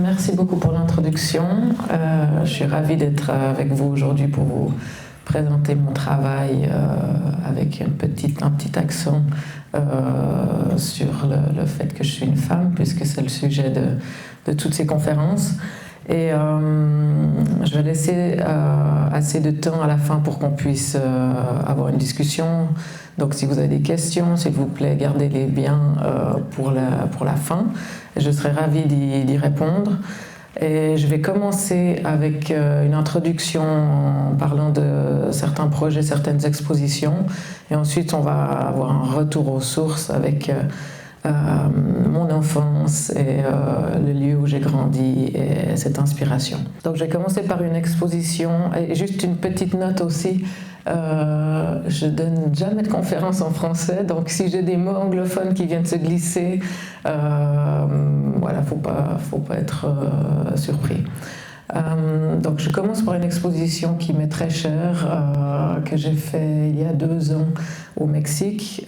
Merci beaucoup pour l'introduction. Je suis ravie d'être avec vous aujourd'hui pour vous présenter mon travail avec un petit accent sur le fait que je suis une femme, puisque c'est le sujet de toutes ces conférences. Et je vais laisser assez de temps à la fin pour qu'on puisse avoir une discussion. Donc si vous avez des questions, s'il vous plaît, gardez-les bien pour la fin. Je serai ravie d'y répondre. Et je vais commencer avec une introduction en parlant de certains projets, certaines expositions. Et ensuite, on va avoir un retour aux sources avec mon enfance et le lieu où j'ai grandi et cette inspiration. Donc, je vais commencer par une exposition. Et juste une petite note aussi. Je donne jamais de conférences en français, donc si j'ai des mots anglophones qui viennent se glisser, voilà, faut pas être surpris. Donc je commence par une exposition qui m'est très chère, que j'ai fait il y a 2 ans au Mexique,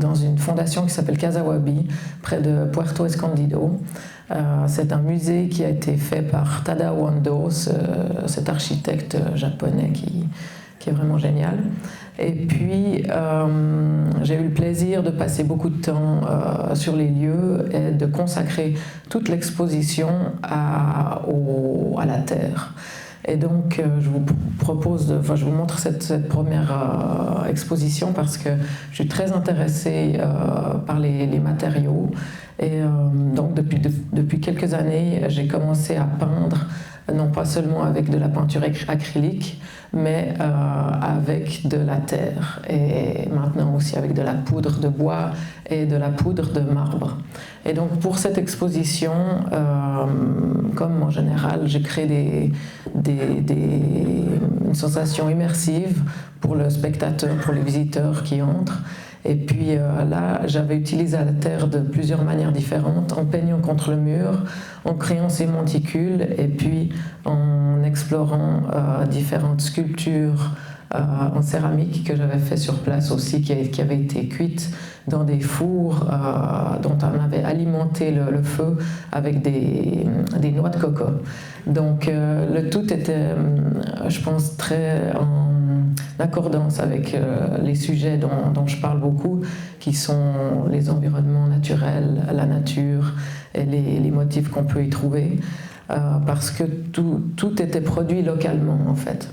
dans une fondation qui s'appelle Casa Wabi, près de Puerto Escondido. C'est un musée qui a été fait par Tadao Ando, cet architecte japonais qui est vraiment génial. Et puis, j'ai eu le plaisir de passer beaucoup de temps sur les lieux et de consacrer toute l'exposition à la terre. Et donc, je vous je vous montre cette première exposition parce que je suis très intéressée par les matériaux. Et donc, depuis quelques années, j'ai commencé à peindre, non pas seulement avec de la peinture acrylique, mais avec de la terre et maintenant aussi avec de la poudre de bois et de la poudre de marbre. Et donc pour cette exposition, comme en général, j'ai créé une sensation immersive pour le spectateur, pour les visiteurs qui entrent. Et puis là, j'avais utilisé la terre de plusieurs manières différentes, en peignant contre le mur, en créant ces monticules, et puis en explorant différentes sculptures en céramique que j'avais fait sur place aussi, qui avaient été cuites dans des fours dont on avait alimenté le feu avec des noix de coco. Donc le tout était, je pense, très en accordance avec les sujets dont je parle beaucoup, qui sont les environnements naturels, la nature et les motifs qu'on peut y trouver, parce que tout était produit localement en fait.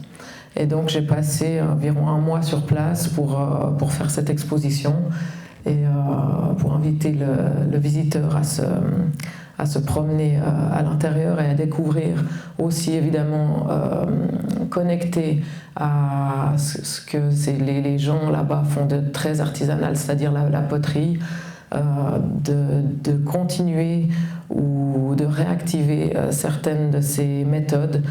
Et donc j'ai passé environ 1 mois sur place pour faire cette exposition et pour inviter le visiteur à se promener à l'intérieur et à découvrir aussi évidemment connecté à ce que les gens là-bas font de très artisanal, c'est-à-dire la poterie, de continuer ou de réactiver certaines de ces méthodes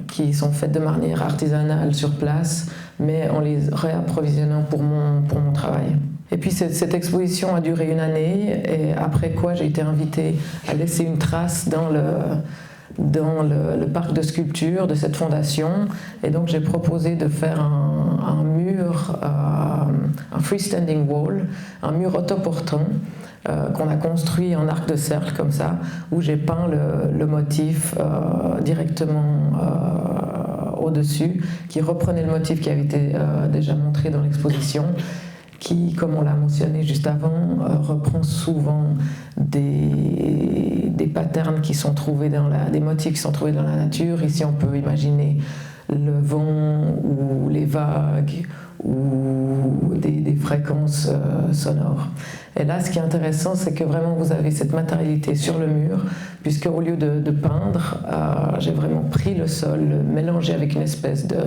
qui sont faites de manière artisanale sur place, mais en les réapprovisionnant pour mon travail. Et puis cette exposition a duré 1 année, et après quoi j'ai été invitée à laisser une trace dans le parc de sculpture de cette fondation. Et donc j'ai proposé de faire un mur, un freestanding wall, un mur autoportant, qu'on a construit en arc de cercle comme ça, où j'ai peint le motif directement au-dessus, qui reprenait le motif qui avait été déjà montré dans l'exposition, qui, comme on l'a mentionné juste avant, reprend souvent des patterns qui sont trouvés des motifs qui sont trouvés dans la nature. Ici, on peut imaginer le vent ou les vagues ou des fréquences sonores. Et là, ce qui est intéressant, c'est que vraiment vous avez cette matérialité sur le mur, puisque au lieu de peindre, j'ai vraiment pris le sol, mélangé avec une espèce de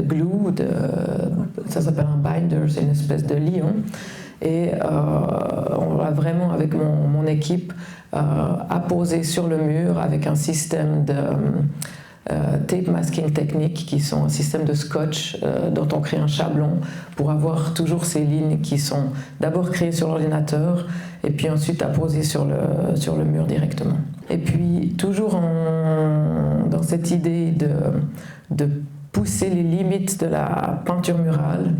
glue, ça s'appelle un binder, c'est une espèce de liant. Et on va vraiment, avec mon équipe, apposé sur le mur avec un système de tape masking technique, qui sont un système de scotch dont on crée un chablon pour avoir toujours ces lignes qui sont d'abord créées sur l'ordinateur et puis ensuite apposées sur le mur directement. Et puis toujours dans cette idée de pousser les limites de la peinture murale,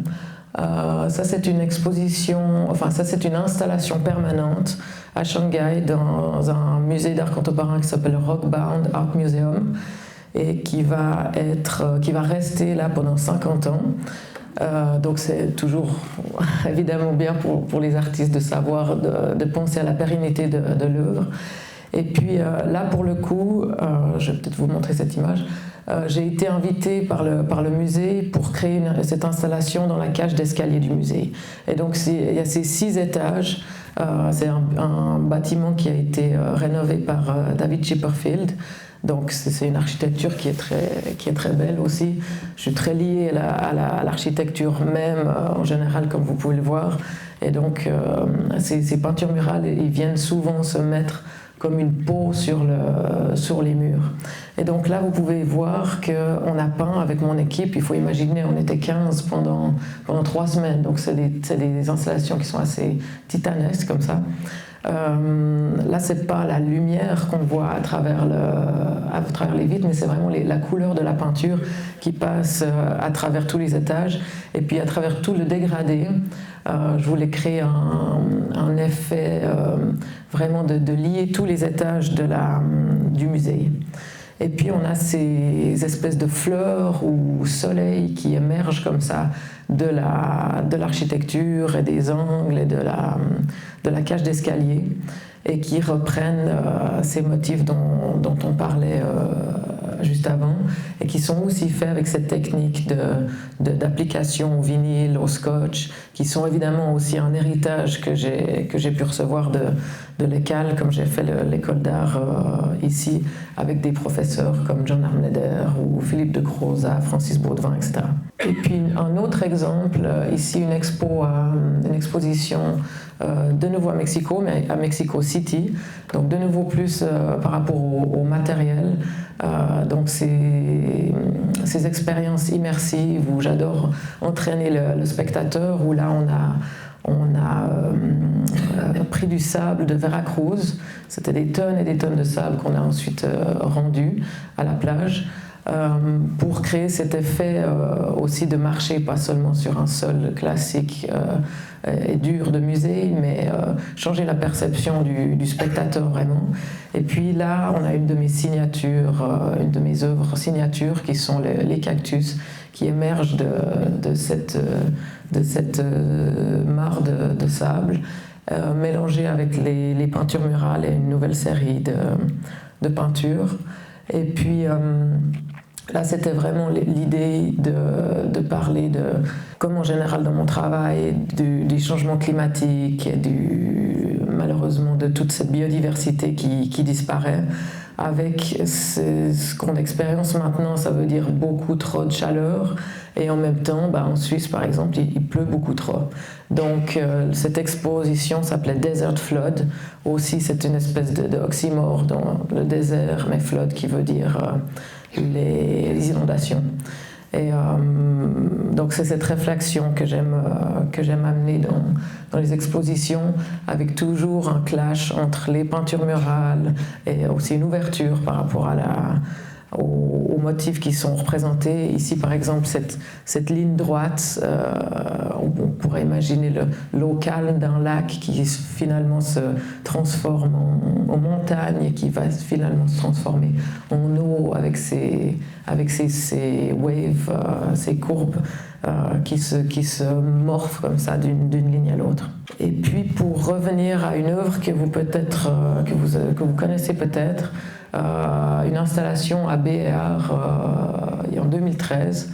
Ça, c'est une exposition, enfin, ça, c'est une installation permanente à Shanghai dans un musée d'art contemporain qui s'appelle Rockbound Art Museum et qui va rester là pendant 50 ans. Donc c'est toujours évidemment bien pour les artistes de savoir, de penser à la pérennité de l'œuvre. Et puis là, pour le coup, je vais peut-être vous montrer cette image, j'ai été invitée par le musée pour créer cette installation dans la cage d'escalier du musée. Et donc il y a ces 6 étages, c'est un bâtiment qui a été rénové par David Chipperfield. Donc c'est une architecture qui est très belle aussi. Je suis très liée à l'architecture même, en général, comme vous pouvez le voir. Et donc ces peintures murales, ils viennent souvent se mettre comme une peau sur les murs. Et donc là, vous pouvez voir qu'on a peint avec mon équipe. Il faut imaginer, on était 15 pendant 3 semaines. Donc c'est des installations qui sont assez titanesques comme ça. Là, c'est pas la lumière qu'on voit à travers les vitres, mais c'est vraiment la couleur de la peinture qui passe à travers tous les étages et puis à travers tout le dégradé. Je voulais créer un effet vraiment de lier tous les étages du musée. Et puis on a ces espèces de fleurs ou soleils qui émergent comme ça de l'architecture et des angles et de la cage d'escalier et qui reprennent ces motifs dont on parlait juste avant et qui sont aussi faits avec cette technique d'application au vinyle, au scotch, qui sont évidemment aussi un héritage que j'ai pu recevoir de l'école, comme j'ai fait l'école d'art ici avec des professeurs comme John Armleder ou Philippe de Croza, Francis Baudevin, etc. Et puis un autre exemple, ici une exposition de nouveau à Mexico, mais à Mexico City, donc de nouveau plus par rapport au matériel. Donc ces expériences immersives où j'adore entraîner le spectateur, où là on a pris du sable de Veracruz, c'était des tonnes et des tonnes de sable qu'on a ensuite rendu à la plage. Pour créer cet effet aussi de marcher, pas seulement sur un sol classique et dur de musée, mais changer la perception du spectateur vraiment. Et puis là, on a une de mes signatures, une de mes œuvres signatures qui sont les cactus qui émergent de cette mare de sable, mélangée avec les peintures murales et une nouvelle série de peintures. Et puis là, c'était vraiment l'idée de parler comme en général dans mon travail, des changements climatiques et malheureusement de toute cette biodiversité qui disparaît. Avec ce qu'on expérience maintenant, ça veut dire beaucoup trop de chaleur. Et en même temps, en Suisse, par exemple, il pleut beaucoup trop. Donc, cette exposition s'appelait Desert Flood. Aussi, c'est une espèce d'oxymore dans le désert, mais flood qui veut dire les inondations. Et donc c'est cette réflexion que j'aime amener dans les expositions, avec toujours un clash entre les peintures murales et aussi une ouverture par rapport aux motifs qui sont représentés. Ici, par exemple, cette ligne droite, on pourrait imaginer l'eau calme d'un lac qui finalement se transforme en montagne et qui va finalement se transformer en eau avec ces waves, ces courbes qui se morphent comme ça d'une ligne à l'autre. Et puis, pour revenir à une œuvre que vous connaissez peut-être, une installation à BER en 2013,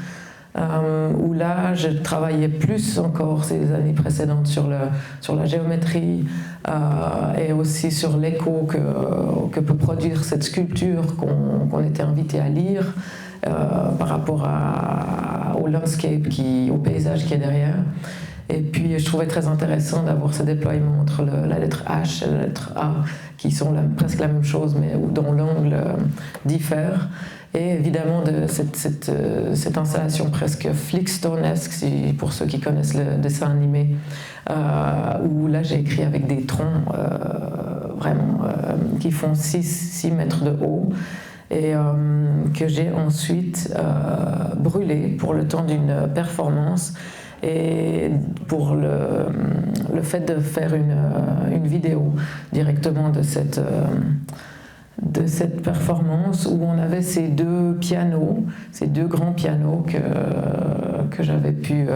où là je travaillais plus encore ces années précédentes sur la géométrie et aussi sur l'écho que peut produire cette sculpture qu'on était invité à lire par rapport au landscape, au paysage qui est derrière. Et puis je trouvais très intéressant d'avoir ce déploiement entre la lettre H et la lettre A, qui sont presque la même chose, mais dont l'angle diffère. Et évidemment, de cette installation presque Flickstone-esque, pour ceux qui connaissent le dessin animé, où là j'ai écrit avec des troncs vraiment qui font 6 mètres de haut, et que j'ai ensuite brûlé pour le temps d'une performance. Et pour le fait de faire une vidéo directement de cette performance où on avait ces deux pianos, ces deux grands pianos que j'avais pu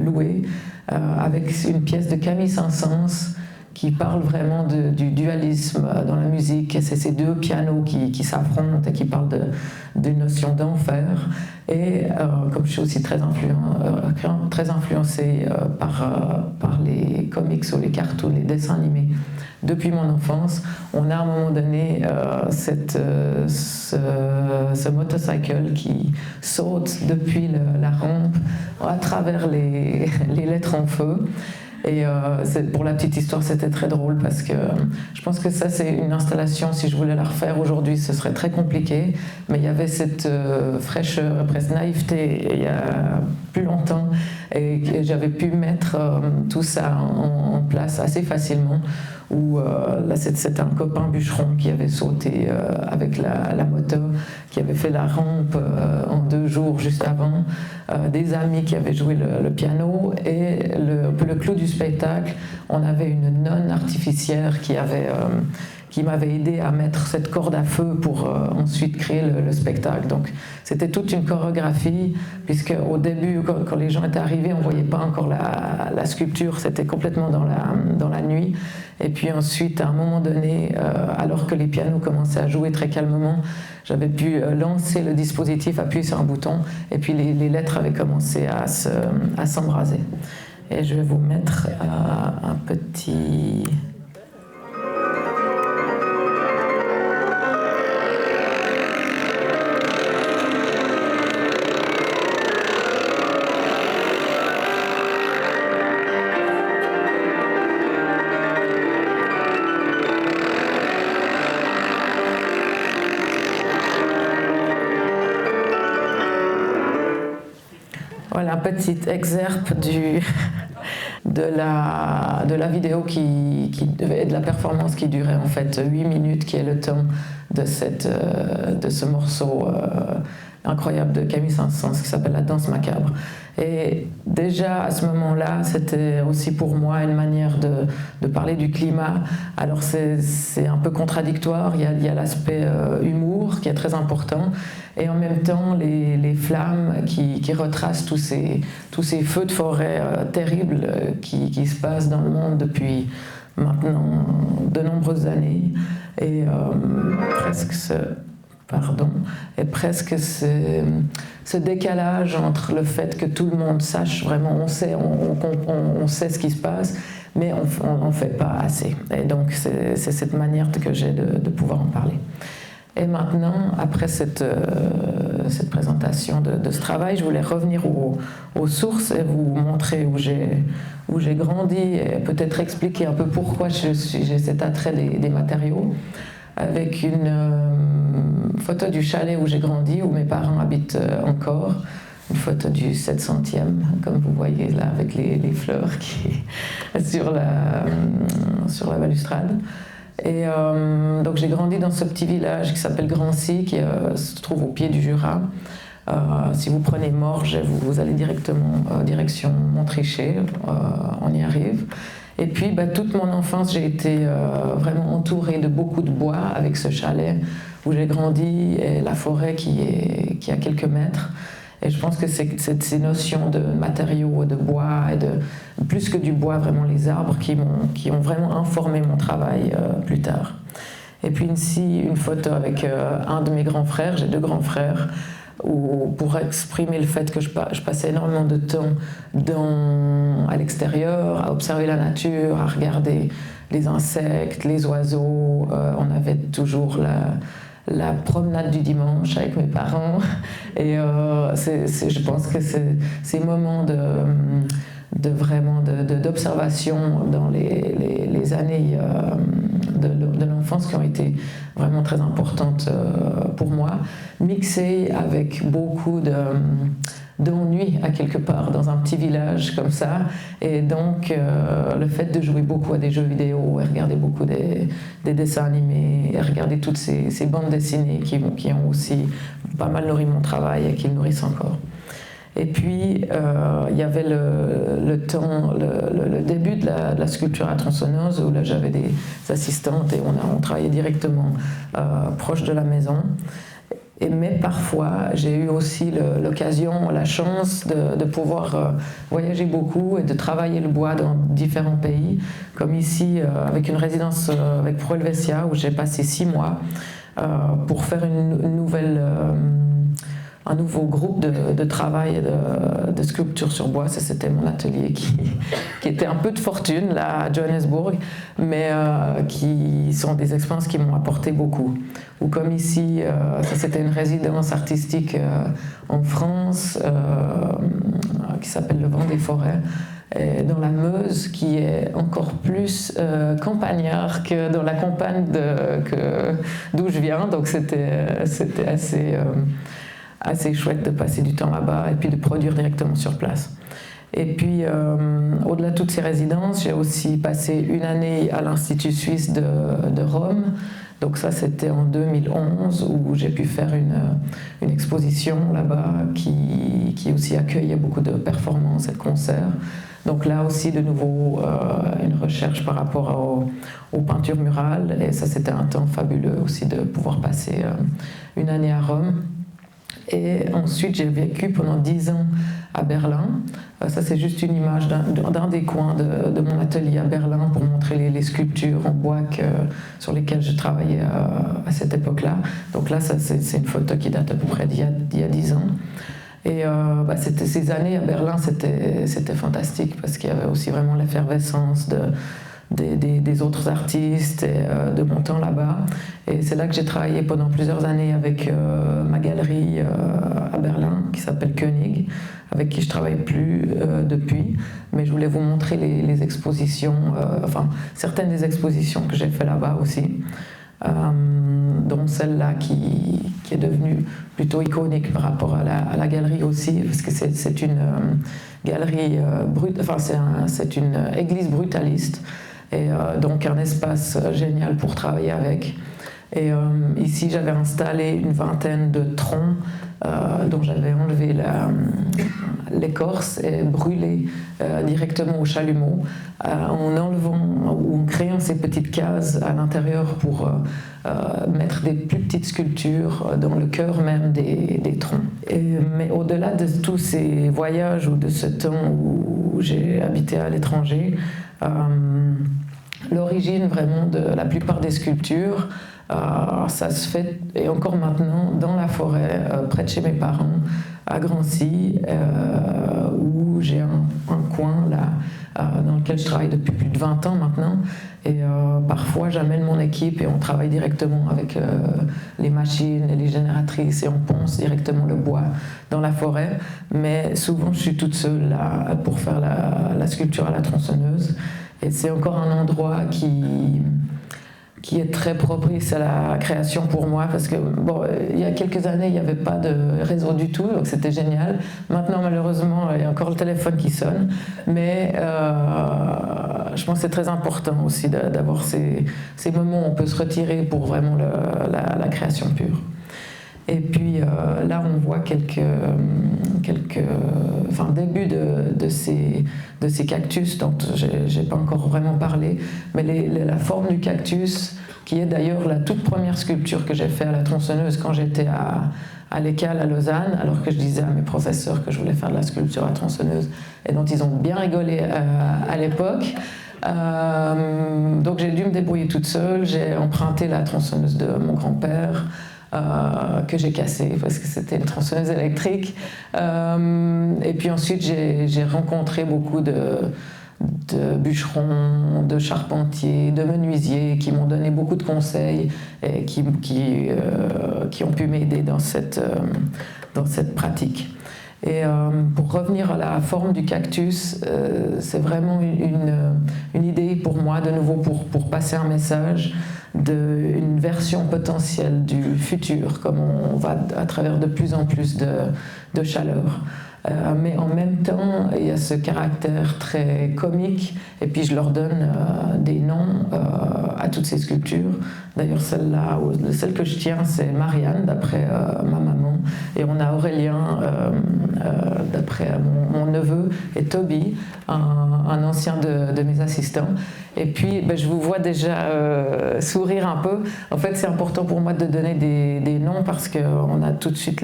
louer, avec une pièce de Camille Saint-Saëns qui parle vraiment du dualisme dans la musique. Et c'est ces deux pianos qui s'affrontent et qui parlent d'une notion d'enfer. Et comme je suis aussi très influencée par les comics ou les cartoons, les dessins animés, depuis mon enfance, on a à un moment donné ce motorcycle qui saute depuis la rampe à travers les lettres en feu. Et pour la petite histoire, c'était très drôle parce que je pense que ça, c'est une installation, si je voulais la refaire aujourd'hui, ce serait très compliqué. Mais il y avait cette fraîcheur, presque naïveté, il y a plus longtemps, et j'avais pu mettre tout ça en place assez facilement. Où là, c'était un copain bûcheron qui avait sauté avec la moto, qui avait fait la rampe en 2 jours juste avant, des amis qui avaient joué le piano, et le clou du spectacle, on avait une nonne artificière qui m'avait aidé à mettre cette corde à feu pour ensuite créer le spectacle. Donc c'était toute une chorégraphie, puisque au début, quand les gens étaient arrivés, on ne voyait pas encore la sculpture, c'était complètement dans la nuit. Et puis ensuite, à un moment donné, alors que les pianos commençaient à jouer très calmement, j'avais pu lancer le dispositif, appuyer sur un bouton, et puis les lettres avaient commencé à s'embraser. Et je vais vous mettre un petit... Voilà, un petit exerpe de la vidéo de la performance qui durait en fait 8 minutes, qui est le temps de ce morceau incroyable de Camille Saint-Saëns qui s'appelle La danse macabre. Et déjà à ce moment-là, c'était aussi pour moi une manière de parler du climat. Alors c'est un peu contradictoire, il y a l'aspect humour qui est très important, et en même temps les flammes qui retracent tous ces feux de forêt terribles qui se passent dans le monde depuis maintenant de nombreuses années. Et presque ce décalage entre le fait que tout le monde sache vraiment, on sait ce qui se passe, mais on ne fait pas assez. Et donc c'est cette manière que j'ai de pouvoir en parler. Et maintenant, après cette présentation de ce travail, je voulais revenir aux sources et vous montrer où j'ai grandi, et peut-être expliquer un peu pourquoi j'ai cet attrait des matériaux, avec une photo du chalet où j'ai grandi, où mes parents habitent encore, une photo du 700e, comme vous voyez là, avec les fleurs sur la balustrade. Et donc j'ai grandi dans ce petit village qui s'appelle Grancy, qui se trouve au pied du Jura. Si vous prenez Morges, vous allez directement direction Montricher, on y arrive. Et puis toute mon enfance, j'ai été vraiment entourée de beaucoup de bois avec ce chalet où j'ai grandi, et la forêt qui a quelques mètres. Et je pense que c'est ces notions de matériaux, de bois, et plus que du bois, vraiment les arbres qui ont vraiment informé mon travail plus tard. Et puis ici, une photo avec un de mes grands frères, j'ai 2 grands frères, pour exprimer le fait que je passais énormément de temps à l'extérieur, à observer la nature, à regarder les insectes, les oiseaux. On avait toujours la promenade du dimanche avec mes parents, et je pense que ces moments d'observation dans les années de l'enfance qui ont été vraiment très importantes pour moi, mixées avec beaucoup d'ennui à quelque part dans un petit village comme ça. Et donc le fait de jouer beaucoup à des jeux vidéo et regarder beaucoup des dessins animés et regarder toutes ces bandes dessinées qui ont aussi pas mal nourri mon travail et qui le nourrissent encore. Et puis, il y avait le début de la sculpture à tronçonneuse, où là j'avais des assistantes et on travaillait directement proche de la maison. Mais parfois, j'ai eu aussi l'occasion, la chance de pouvoir voyager beaucoup et de travailler le bois dans différents pays, comme ici avec une résidence avec Pro Helvetia, où j'ai passé 6 mois pour faire un nouveau groupe de travail de sculpture sur bois. Ça, c'était mon atelier qui était un peu de fortune là à Johannesburg, mais qui sont des expériences qui m'ont apporté beaucoup. Ou comme ici, ça c'était une résidence artistique en France qui s'appelle Le Vent des Forêts, dans la Meuse, qui est encore plus campagnard que dans la campagne d'où je viens. Donc c'était assez chouette de passer du temps là-bas et puis de produire directement sur place. Et puis, au-delà de toutes ces résidences, j'ai aussi passé 1 année à l'Institut suisse de Rome. Donc ça, c'était en 2011, où j'ai pu faire une exposition là-bas qui aussi accueillait beaucoup de performances et de concerts. Donc là aussi, de nouveau, une recherche par rapport aux peintures murales. Et ça, c'était un temps fabuleux aussi de pouvoir passer 1 année à Rome. Et ensuite, j'ai vécu pendant 10 ans à Berlin. Ça, c'est juste une image d'un des coins de mon atelier à Berlin pour montrer les sculptures en bois sur lesquelles je travaillais à cette époque-là. Donc là, c'est une photo qui date à peu près d'il y a 10 ans. Et ces années à Berlin, c'était fantastique parce qu'il y avait aussi vraiment l'effervescence des autres artistes et de mon temps là-bas. Et c'est là que j'ai travaillé pendant plusieurs années avec ma galerie à Berlin qui s'appelle Koenig, avec qui je ne travaille plus depuis. Mais je voulais vous montrer les expositions, certaines des expositions que j'ai fait là-bas aussi, dont celle-là qui est devenue plutôt iconique par rapport à la galerie aussi, parce que c'est une galerie c'est une église brutaliste. Et donc un espace génial pour travailler avec. Et ici, j'avais installé une vingtaine de troncs dont j'avais enlevé l'écorce et brûlé directement au chalumeau en enlevant ou en créant ces petites cases à l'intérieur pour mettre des plus petites sculptures dans le cœur même des troncs. Mais au-delà de tous ces voyages ou de ce temps où j'ai habité à l'étranger, l'origine vraiment de la plupart des sculptures, ça se fait, et encore maintenant, dans la forêt, près de chez mes parents, à Grancy, où j'ai un coin là, dans lequel je travaille depuis plus de 20 ans maintenant. Et parfois, j'amène mon équipe et on travaille directement avec les machines et les génératrices et on ponce directement le bois dans la forêt. Mais souvent, je suis toute seule là pour faire la sculpture à la tronçonneuse. Et c'est encore un endroit qui est très propice à la création pour moi, parce que il y a quelques années, il n'y avait pas de réseau du tout, donc c'était génial. Maintenant, malheureusement, il y a encore le téléphone qui sonne, mais je pense que c'est très important aussi d'avoir ces moments où on peut se retirer pour vraiment la création pure. Et puis là, on voit quelques débuts de ces cactus dont j'ai pas encore vraiment parlé, mais la forme du cactus, qui est d'ailleurs la toute première sculpture que j'ai faite à la tronçonneuse quand j'étais à l'École à Lausanne, alors que je disais à mes professeurs que je voulais faire de la sculpture à la tronçonneuse, et dont ils ont bien rigolé à l'époque. Donc j'ai dû me débrouiller toute seule, j'ai emprunté la tronçonneuse de mon grand-père, que j'ai cassé parce que c'était une tronçonneuse électrique. Et puis ensuite, j'ai rencontré beaucoup de bûcherons, de charpentiers, de menuisiers qui m'ont donné beaucoup de conseils et qui ont pu m'aider dans cette pratique. Et pour revenir à la forme du cactus, c'est vraiment une idée pour moi, de nouveau pour passer un message d'une version potentielle du futur, comme on va à travers de plus en plus de chaleur. Mais en même temps, il y a ce caractère très comique, et puis je leur donne des noms à toutes ces sculptures. D'ailleurs, celle que je tiens, c'est Marianne, d'après ma maman, et on a Aurélien, d'après mon neveu, et Toby, un ancien de mes assistants. Et puis, je vous vois déjà sourire un peu. En fait, c'est important pour moi de donner des noms parce qu'on a tout de suite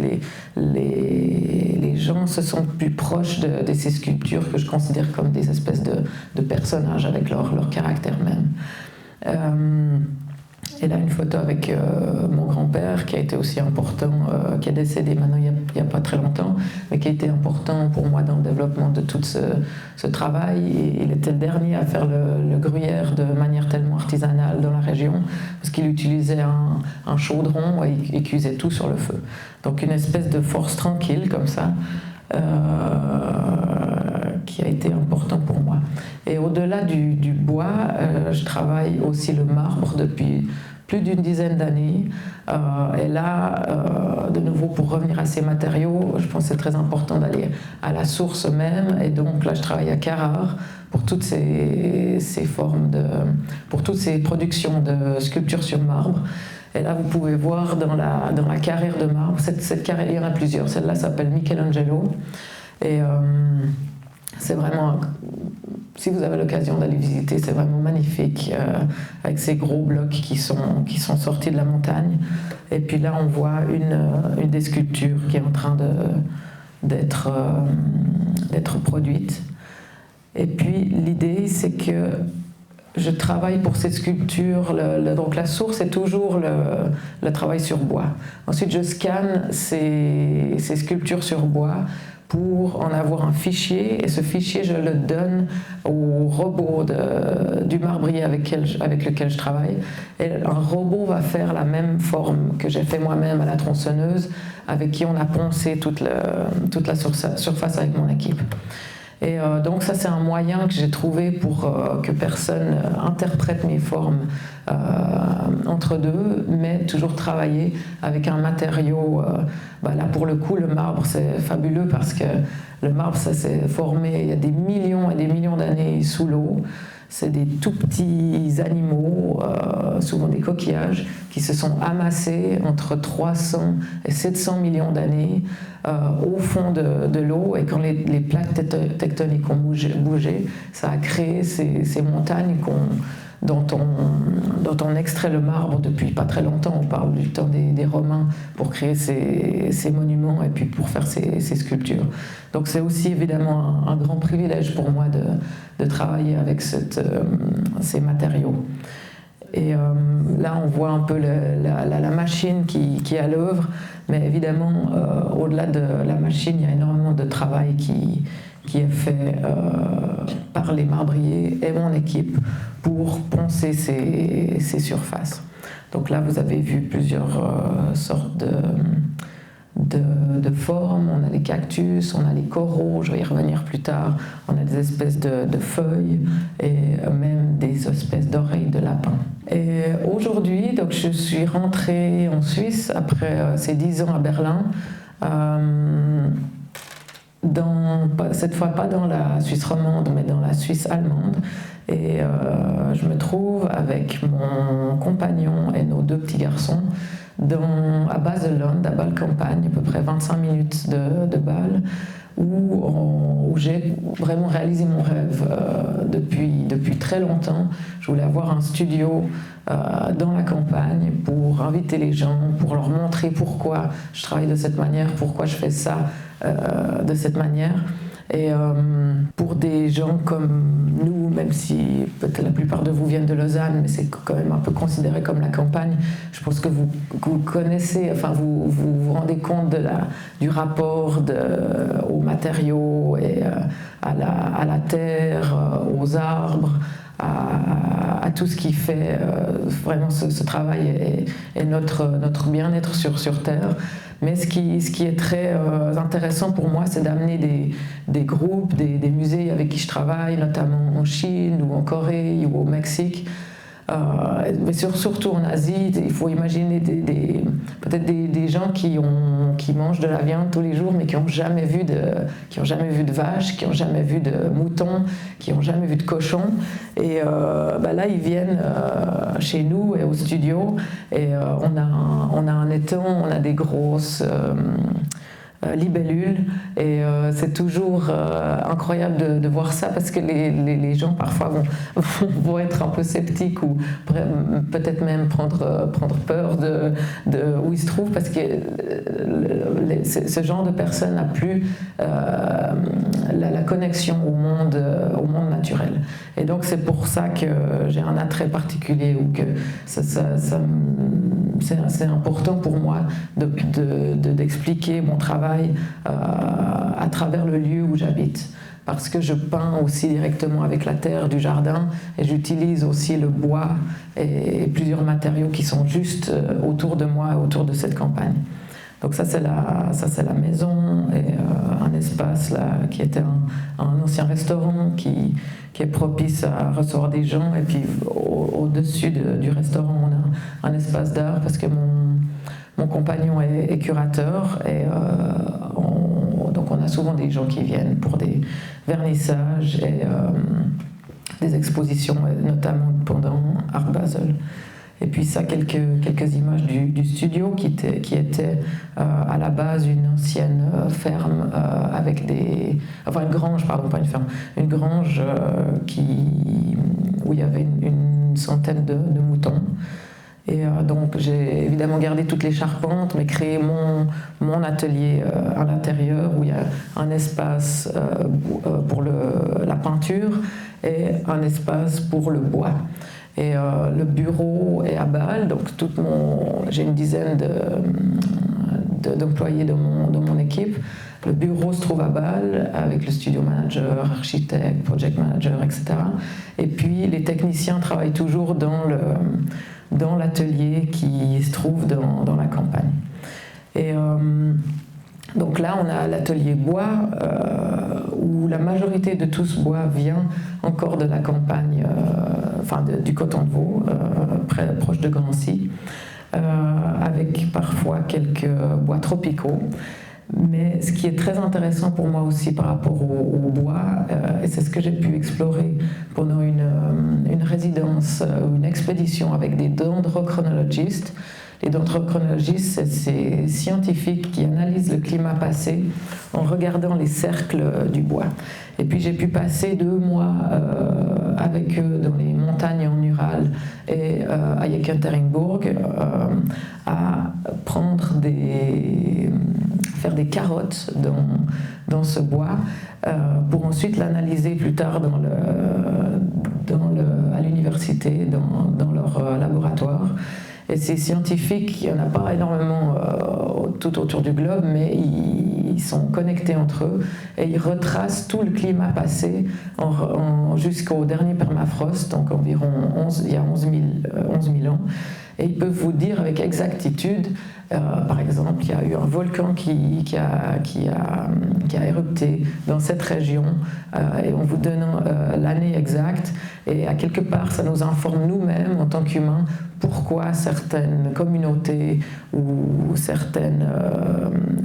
les gens se sentent plus proches de ces sculptures que je considère comme des espèces de personnages avec leur caractère même. Et là, une photo avec mon grand-père qui a été aussi important, qui est décédé maintenant il n'y a pas très longtemps, mais qui a été important pour moi dans le développement de tout ce travail. Et il était le dernier à faire le gruyère de manière tellement artisanale dans la région, parce qu'il utilisait un chaudron et il cuisait tout sur le feu. Donc une espèce de force tranquille comme ça, qui a été important pour moi. Et au-delà du bois, je travaille aussi le marbre depuis plus d'une dizaine d'années. Et là, de nouveau, pour revenir à ces matériaux, je pense que c'est très important d'aller à la source même. Et donc là, je travaille à Carrare pour toutes ces formes pour toutes ces productions de sculptures sur marbre. Et là, vous pouvez voir dans la carrière de marbre, cette carrière, il y en a plusieurs. Celle-là s'appelle Michelangelo. Et c'est vraiment, si vous avez l'occasion d'aller visiter, c'est vraiment magnifique, avec ces gros blocs qui sont sortis de la montagne. Et puis là, on voit une des sculptures qui est en train d'être produite. Et puis l'idée, c'est que je travaille pour cette sculpture, donc la source est toujours le travail sur bois. Ensuite, je scanne ces sculptures sur bois pour en avoir un fichier, et ce fichier, je le donne au robot du marbrier avec lequel je travaille. Et un robot va faire la même forme que j'ai fait moi-même à la tronçonneuse, avec qui on a poncé toute la surface avec mon équipe. Et donc ça, c'est un moyen que j'ai trouvé pour que personne interprète mes formes entre deux, mais toujours travailler avec un matériau. Là, pour le coup, le marbre, c'est fabuleux parce que le marbre, ça s'est formé il y a des millions et des millions d'années sous l'eau. C'est des tout petits animaux, souvent des coquillages, qui se sont amassés entre 300 et 700 millions d'années au fond de l'eau. Et quand les plaques tectoniques ont bougé, ça a créé ces montagnes dont on extrait le marbre depuis pas très longtemps. On parle du temps des Romains pour créer ces monuments et puis pour faire ces sculptures. Donc c'est aussi évidemment un grand privilège pour moi de travailler avec ces matériaux. Et là, on voit un peu la machine qui est à l'œuvre, mais évidemment, au-delà de la machine, il y a énormément de travail qui est fait par les marbriers et mon équipe pour poncer ces surfaces. Donc là, vous avez vu plusieurs sortes de formes. On a les cactus, on a les coraux, je vais y revenir plus tard, on a des espèces de feuilles et même des espèces d'oreilles de lapin. Et aujourd'hui, donc, je suis rentrée en Suisse après ces 10 ans à Berlin, cette fois pas dans la Suisse romande, mais dans la Suisse allemande. Et je me trouve avec mon compagnon et nos 2 petits garçons à Baselland, à Bâle-Campagne, à peu près 25 minutes de Bâle, où j'ai vraiment réalisé mon rêve depuis très longtemps. Je voulais avoir un studio dans la campagne pour inviter les gens, pour leur montrer pourquoi je travaille de cette manière, pourquoi je fais ça de cette manière. Et pour des gens comme nous, même si peut-être la plupart de vous viennent de Lausanne, mais c'est quand même un peu considéré comme la campagne, je pense que vous connaissez, enfin vous rendez compte du rapport aux matériaux et à la terre, aux arbres, à tout ce qui fait vraiment ce travail et notre bien-être sur Terre. Mais ce qui est très intéressant pour moi, c'est d'amener des groupes, des musées avec qui je travaille, notamment en Chine ou en Corée ou au Mexique, Mais surtout en Asie, il faut imaginer peut-être des gens qui mangent de la viande tous les jours, mais qui n'ont jamais vu de vache, qui n'ont jamais vu de mouton, qui n'ont jamais vu de cochon. Et là, ils viennent chez nous et au studio, et on a un étang, on a des grosses libellules, et c'est toujours incroyable de voir ça, parce que les gens parfois vont être un peu sceptiques, ou peut-être même prendre peur de où ils se trouvent, parce que ce genre de personne n'a plus la connexion au monde naturel. Et donc c'est pour ça que j'ai un attrait particulier, ou que c'est important pour moi d'expliquer mon travail à travers le lieu où j'habite, parce que je peins aussi directement avec la terre du jardin, et j'utilise aussi le bois et plusieurs matériaux qui sont juste autour de moi, autour de cette campagne. Donc ça c'est la maison, et un espace là qui était un ancien restaurant qui est propice à recevoir des gens, et puis au-dessus du restaurant on a un espace d'art, parce que mon compagnon est curateur, et donc on a souvent des gens qui viennent pour des vernissages et des expositions, notamment pendant Art Basel. Et puis ça, quelques images du studio qui était à la base une ancienne ferme avec une grange, pardon, pas une ferme, une grange où il y avait une centaine de moutons. Et donc j'ai évidemment gardé toutes les charpentes, mais créé mon atelier à l'intérieur, où il y a un espace pour la peinture et un espace pour le bois. Et le bureau est à Bâle, donc j'ai une dizaine d'employés dans mon équipe. Le bureau se trouve à Bâle, avec le studio manager, architecte, project manager, etc. Et puis les techniciens travaillent toujours dans l'atelier qui se trouve dans la campagne. Et donc là, on a l'atelier bois, où la majorité de tout ce bois vient encore de la campagne, du Coton de Vaud, proche de Grancy, avec parfois quelques bois tropicaux. Mais ce qui est très intéressant pour moi aussi par rapport au bois, et c'est ce que j'ai pu explorer pendant une résidence, une expédition avec des dendrochronologistes. Les dendrochronologistes, c'est ces scientifiques qui analysent le climat passé en regardant les cercles du bois. Et puis j'ai pu passer 2 mois avec eux dans les montagnes en Ural et à Yekaterinbourg à faire des carottes dans ce bois pour ensuite l'analyser plus tard à l'université, dans leur laboratoire. Et ces scientifiques, il n'y en a pas énormément tout autour du globe, mais ils sont connectés entre eux et ils retracent tout le climat passé jusqu'au dernier permafrost, donc environ il y a 11 000 ans. Et ils peuvent vous dire avec exactitude, par exemple, il y a eu un volcan qui a érupté dans cette région, et en vous donnant l'année exacte, et à quelque part ça nous informe nous-mêmes en tant qu'humains pourquoi certaines communautés ou certaines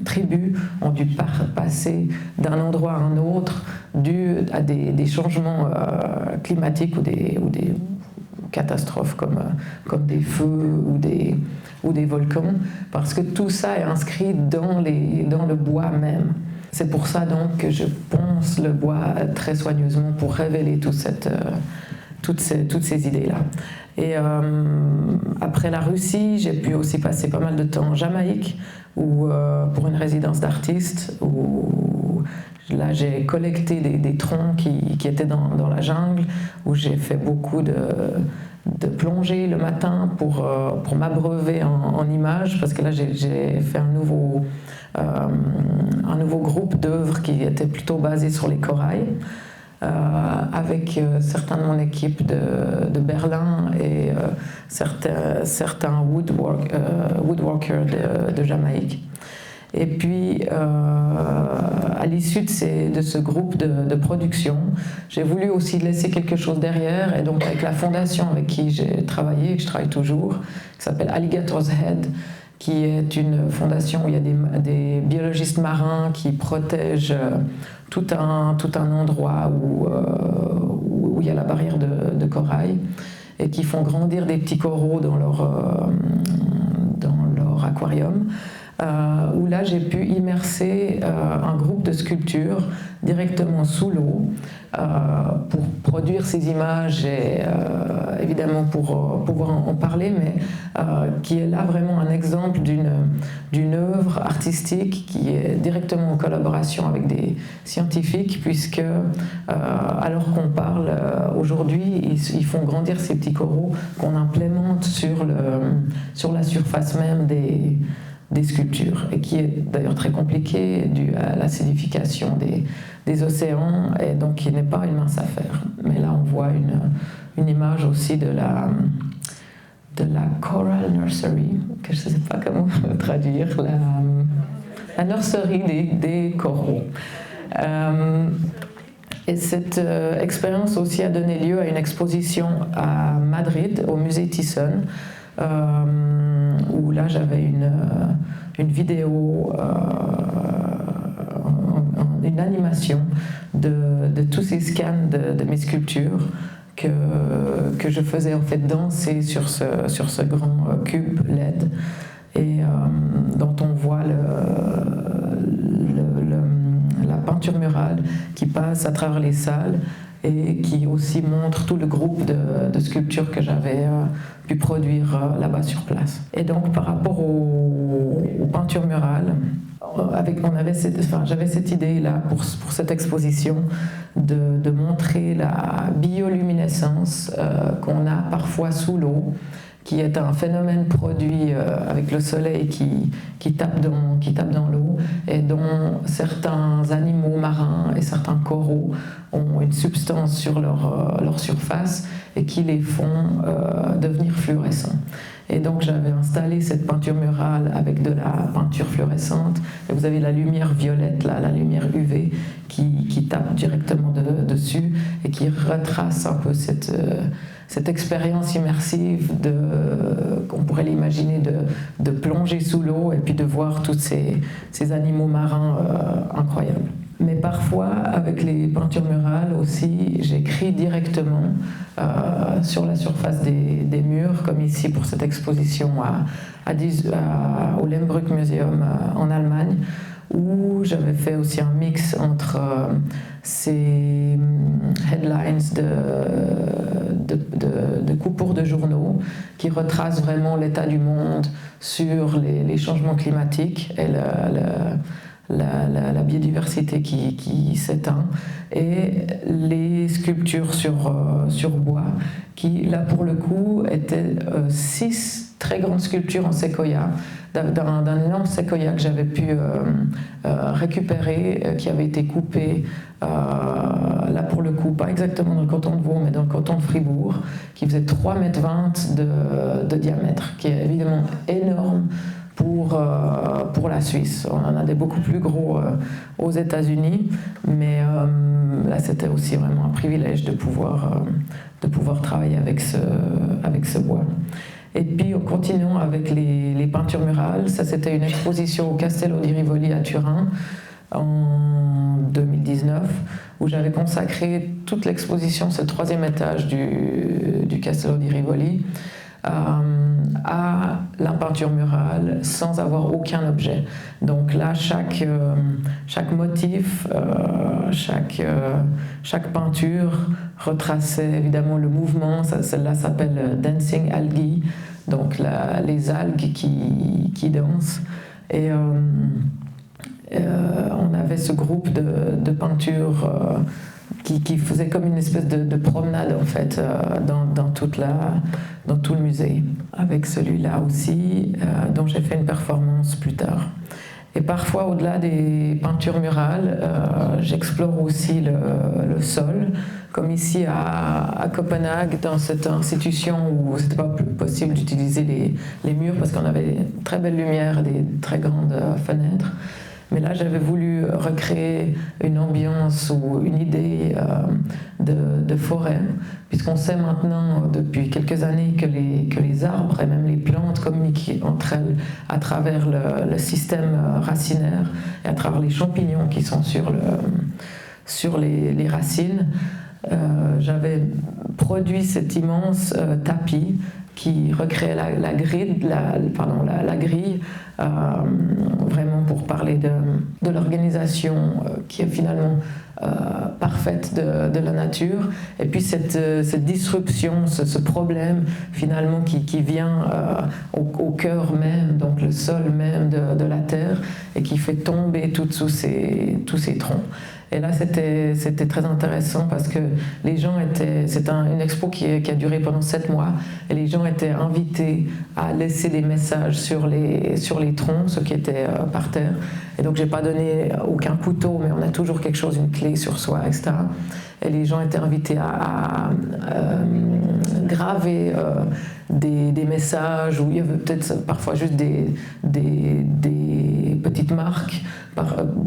tribus ont dû passer d'un endroit à un autre dû à des changements climatiques ou des catastrophes comme des feux ou des volcans, parce que tout ça est inscrit dans le bois même. C'est pour ça donc que je ponce le bois très soigneusement pour révéler toutes ces idées-là. Et après la Russie, j'ai pu aussi passer pas mal de temps en Jamaïque, pour une résidence d'artiste, où là j'ai collecté des troncs qui étaient dans la jungle, où j'ai fait beaucoup de plongée le matin pour m'abreuver en images, parce que là j'ai fait un nouveau groupe d'œuvres qui était plutôt basé sur les corails, avec certains de mon équipe de Berlin et certains woodworkers de Jamaïque. Et puis, à l'issue de ce groupe de production, j'ai voulu aussi laisser quelque chose derrière. Et donc, avec la fondation avec qui j'ai travaillé et que je travaille toujours, qui s'appelle Alligator's Head, qui est une fondation où il y a des biologistes marins qui protègent tout un endroit où il y a la barrière de corail et qui font grandir des petits coraux dans leur aquarium. Où là j'ai pu immerser un groupe de sculptures directement sous l'eau pour produire ces images et évidemment pour pouvoir en parler, mais qui est là vraiment un exemple d'une œuvre artistique qui est directement en collaboration avec des scientifiques, puisque alors qu'on parle aujourd'hui, ils font grandir ces petits coraux qu'on implémente sur la surface même des sculptures, et qui est d'ailleurs très compliqué dû à l'acidification des océans, et donc qui n'est pas une mince affaire. Mais là on voit une image aussi de la Coral Nursery, que je ne sais pas comment traduire, la nurserie des coraux. Et cette expérience aussi a donné lieu à une exposition à Madrid, au musée Thyssen, où là j'avais une vidéo, une animation de tous ces scans de mes sculptures que je faisais en fait danser sur ce grand cube LED, et dont on voit la peinture murale qui passe à travers les salles et qui aussi montre tout le groupe de sculptures que j'avais pu produire là-bas sur place. Et donc par rapport aux peintures murales, j'avais cette idée-là pour cette exposition de montrer la bioluminescence qu'on a parfois sous l'eau, qui est un phénomène produit avec le soleil qui tape dans l'eau, et dont certains animaux marins et certains coraux ont une substance sur leur surface et qui les font devenir fluorescents. Et donc j'avais installé cette peinture murale avec de la peinture fluorescente, et vous avez la lumière violette, là, la lumière UV qui tape directement dessus et qui retrace un peu cette expérience immersive qu'on pourrait l'imaginer de plonger sous l'eau et puis de voir tous ces animaux marins incroyables. Mais parfois, avec les peintures murales aussi, j'écris directement sur la surface des murs, comme ici pour cette exposition au Lembrück Museum en Allemagne, où j'avais fait aussi un mix entre ces headlines de coupours de journaux qui retracent vraiment l'état du monde sur les changements climatiques et la biodiversité qui s'éteint, et les sculptures sur bois qui, là pour le coup, étaient 6 très grandes sculptures en séquoia, d'un énorme séquoia que j'avais pu récupérer, qui avait été coupé là pour le coup, pas exactement dans le canton de Vaud, mais dans le canton de Fribourg, qui faisait 3,20 m de diamètre, qui est évidemment énorme pour la Suisse. On en a des beaucoup plus gros aux États-Unis, mais là c'était aussi vraiment un privilège de pouvoir travailler avec ce bois. Et puis en continuant avec les peintures murales, ça c'était une exposition au Castello di Rivoli à Turin en 2019, où j'avais consacré toute l'exposition, ce 3e étage du Castello di Rivoli, à la peinture murale sans avoir aucun objet. Donc là, chaque motif, chaque peinture retraçait évidemment le mouvement. Celle-là s'appelle Dancing Algae, donc les algues qui dansent. Et on avait ce groupe de peintures qui faisait comme une espèce de promenade en fait dans tout le musée, avec celui-là aussi dont j'ai fait une performance plus tard. Et parfois, au-delà des peintures murales, j'explore aussi le sol, comme ici à Copenhague, dans cette institution où c'était pas possible d'utiliser les murs parce qu'on avait une très belle lumière et des très grandes fenêtres. Mais là, j'avais voulu recréer une ambiance ou une idée de forêt, puisqu'on sait maintenant depuis quelques années que les arbres et même les plantes communiquent entre elles à travers le système racinaire et à travers les champignons qui sont sur les racines. J'avais produit cet immense tapis qui recréait la grille, vraiment pour parler de l'organisation qui est finalement parfaite de la nature, et puis cette disruption, ce problème finalement qui vient au cœur même, donc le sol même de la terre, et qui fait tomber tous ces troncs. Et là, c'était très intéressant parce que les gens c'est une expo qui a duré pendant 7 mois, et les gens étaient invités à laisser des messages sur les troncs, ceux qui étaient par terre. Et donc, j'ai pas donné aucun couteau, mais on a toujours quelque chose, une clé sur soi, etc. Et les gens étaient invités à graver des messages, où il y avait peut-être parfois juste des petites marques.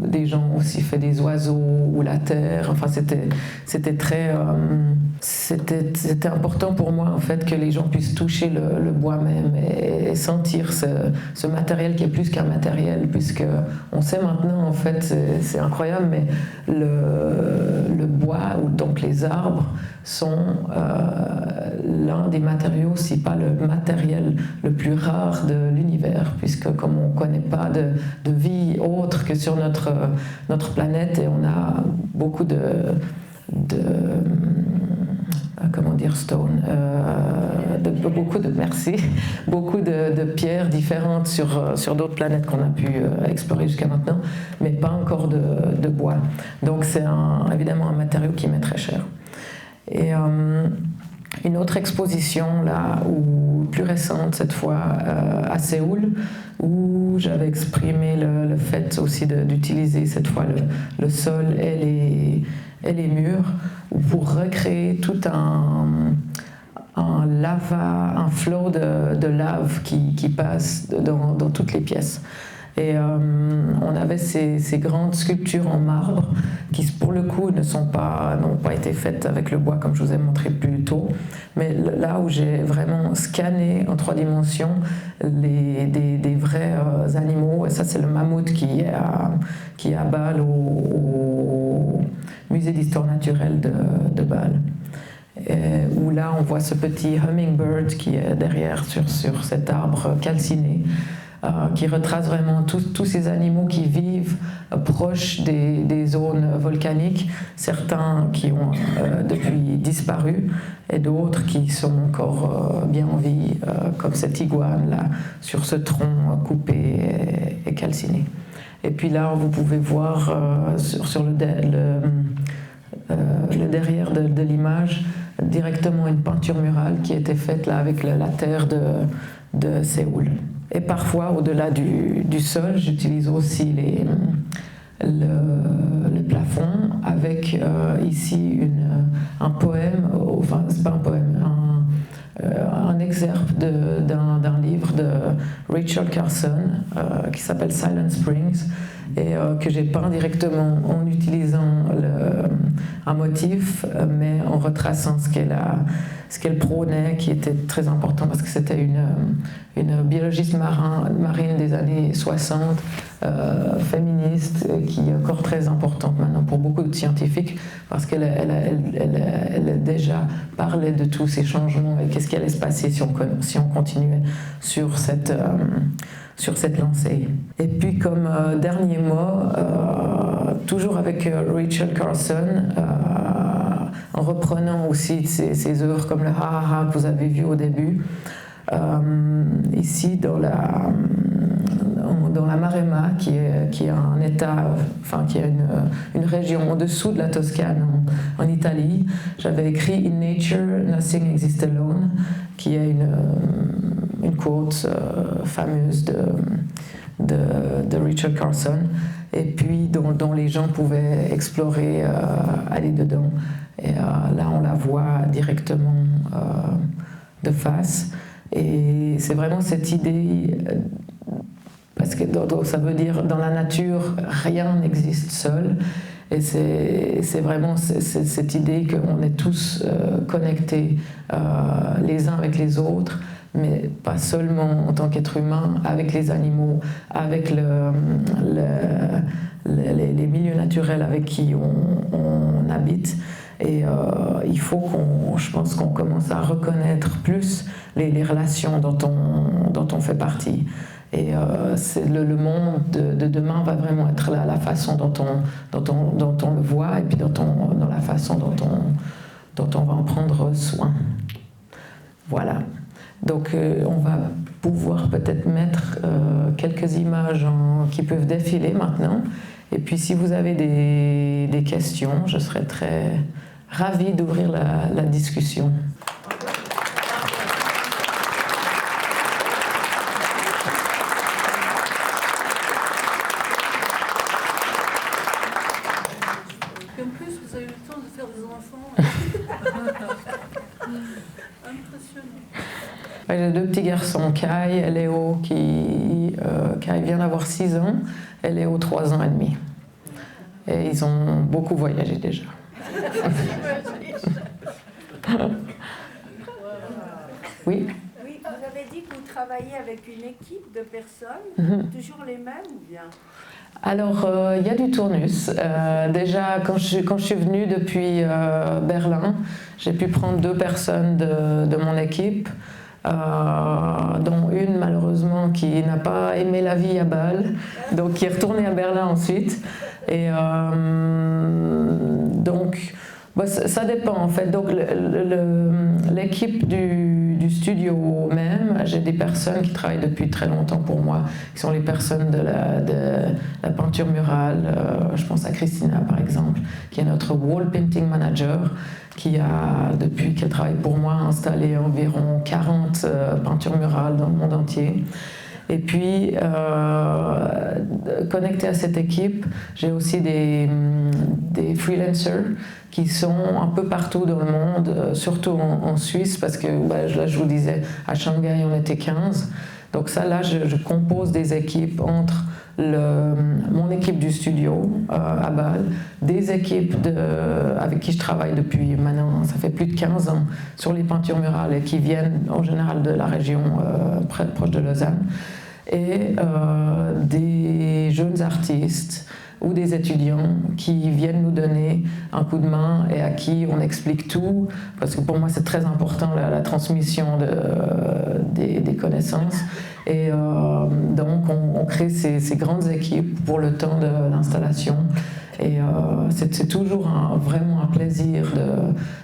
Des gens ont aussi fait des oiseaux ou la terre. Enfin, c'était très c'était important pour moi en fait que les gens puissent toucher le bois même et sentir ce matériel qui est plus qu'un matériel, puisque on sait maintenant en fait, c'est incroyable, mais le bois, donc les arbres, sont l'un des matériaux, si pas le matériel le plus rare de l'univers, puisque comme on ne connaît pas de vie autre que sur notre planète, et on a beaucoup beaucoup de pierres différentes sur d'autres planètes qu'on a pu explorer jusqu'à maintenant, mais pas encore de bois. Donc c'est évidemment un matériau qui m'est très cher. Et une autre exposition là, plus récente cette fois, à Séoul, où j'avais exprimé le fait aussi d'utiliser cette fois le sol et les murs pour recréer tout un flot de lave qui passe dans toutes les pièces. Et on avait ces grandes sculptures en marbre qui, pour le coup, n'ont pas été faites avec le bois, comme je vous ai montré plus tôt. Mais là où j'ai vraiment scanné en 3 dimensions des vrais animaux, et ça c'est le mammouth qui est à Bâle, au musée d'histoire naturelle de Bâle. Où là on voit ce petit hummingbird qui est derrière sur cet arbre calciné, qui retrace vraiment tous ces animaux qui vivent proches des zones volcaniques, certains qui ont depuis disparu et d'autres qui sont encore bien en vie, comme cette iguane là sur ce tronc coupé et calciné. Et puis là vous pouvez voir sur le derrière de l'image directement une peinture murale qui a été faite là avec la terre de Séoul. Et parfois, au-delà du sol, j'utilise aussi le plafond avec ici un poème, enfin c'est pas un poème, un exergue d'un livre de Rachel Carson qui s'appelle Silent Springs, et que j'ai peint directement en utilisant un motif, mais en retraçant ce qu'elle prônait, qui était très important parce que c'était une biologiste marine des années 60, féministe, qui est encore très importante maintenant pour beaucoup de scientifiques, parce qu'elle a déjà parlé de tous ces changements et qu'est-ce qui allait se passer si on continuait sur cette lancée. Et puis comme dernier mot, toujours avec Rachel Carson, en reprenant aussi ses œuvres comme le ha-ha-ha que vous avez vu au début, ici dans la Maremma, qui est un état, enfin qui est une région en dessous de la Toscane en Italie, j'avais écrit In nature, nothing exists alone, qui est une quote fameuse de Rachel Carson, et puis dont les gens pouvaient explorer, aller dedans. Et là, on la voit directement de face. Et c'est vraiment cette idée, parce que donc, ça veut dire dans la nature, rien n'existe seul. Et c'est vraiment cette idée qu'on est tous connectés les uns avec les autres, mais pas seulement en tant qu'être humain, avec les animaux, avec les milieux naturels avec qui on habite. Et il faut je pense qu'on commence à reconnaître plus les relations dont on fait partie. Et le monde de demain va vraiment être la façon dont on le voit, et puis dans la façon dont on va en prendre soin. Voilà. Donc on va pouvoir peut-être mettre quelques images qui peuvent défiler maintenant. Et puis si vous avez des questions, je serais très ravie d'ouvrir la discussion. Et en plus, vous avez eu le temps de faire des enfants. Impressionnant. J'ai deux petits garçons, Kai et Léo, Kai vient d'avoir 6 ans, et Léo 3 ans et demi. Et ils ont beaucoup voyagé déjà. Oui. Oui, vous avez dit que vous travaillez avec une équipe de personnes, toujours les mêmes ou bien? Alors, il y a du tournus. Déjà, quand je suis venue depuis Berlin, j'ai pu prendre 2 personnes de mon équipe, dont une malheureusement qui n'a pas aimé la vie à Bâle, donc qui est retournée à Berlin ensuite. Et donc, ça dépend en fait. Donc l'équipe du studio même, j'ai des personnes qui travaillent depuis très longtemps pour moi, qui sont les personnes de la peinture murale. Je pense à Christina par exemple, qui est notre wall painting manager, qui a, depuis qu'elle travaille pour moi, installé environ 40 peintures murales dans le monde entier. Et puis, connecté à cette équipe, j'ai aussi des freelancers qui sont un peu partout dans le monde, surtout en Suisse, parce que là, je vous disais, à Shanghai, on était 15. Donc ça, là, je compose des équipes entre mon équipe du studio à Bâle, des équipes avec qui je travaille depuis maintenant, ça fait plus de 15 ans, sur les peintures murales, et qui viennent en général de la région proche de Lausanne, et des jeunes artistes ou des étudiants qui viennent nous donner un coup de main et à qui on explique tout, parce que pour moi c'est très important la transmission des connaissances. Et donc on crée ces grandes équipes pour le temps de l'installation. Et c'est toujours vraiment un plaisir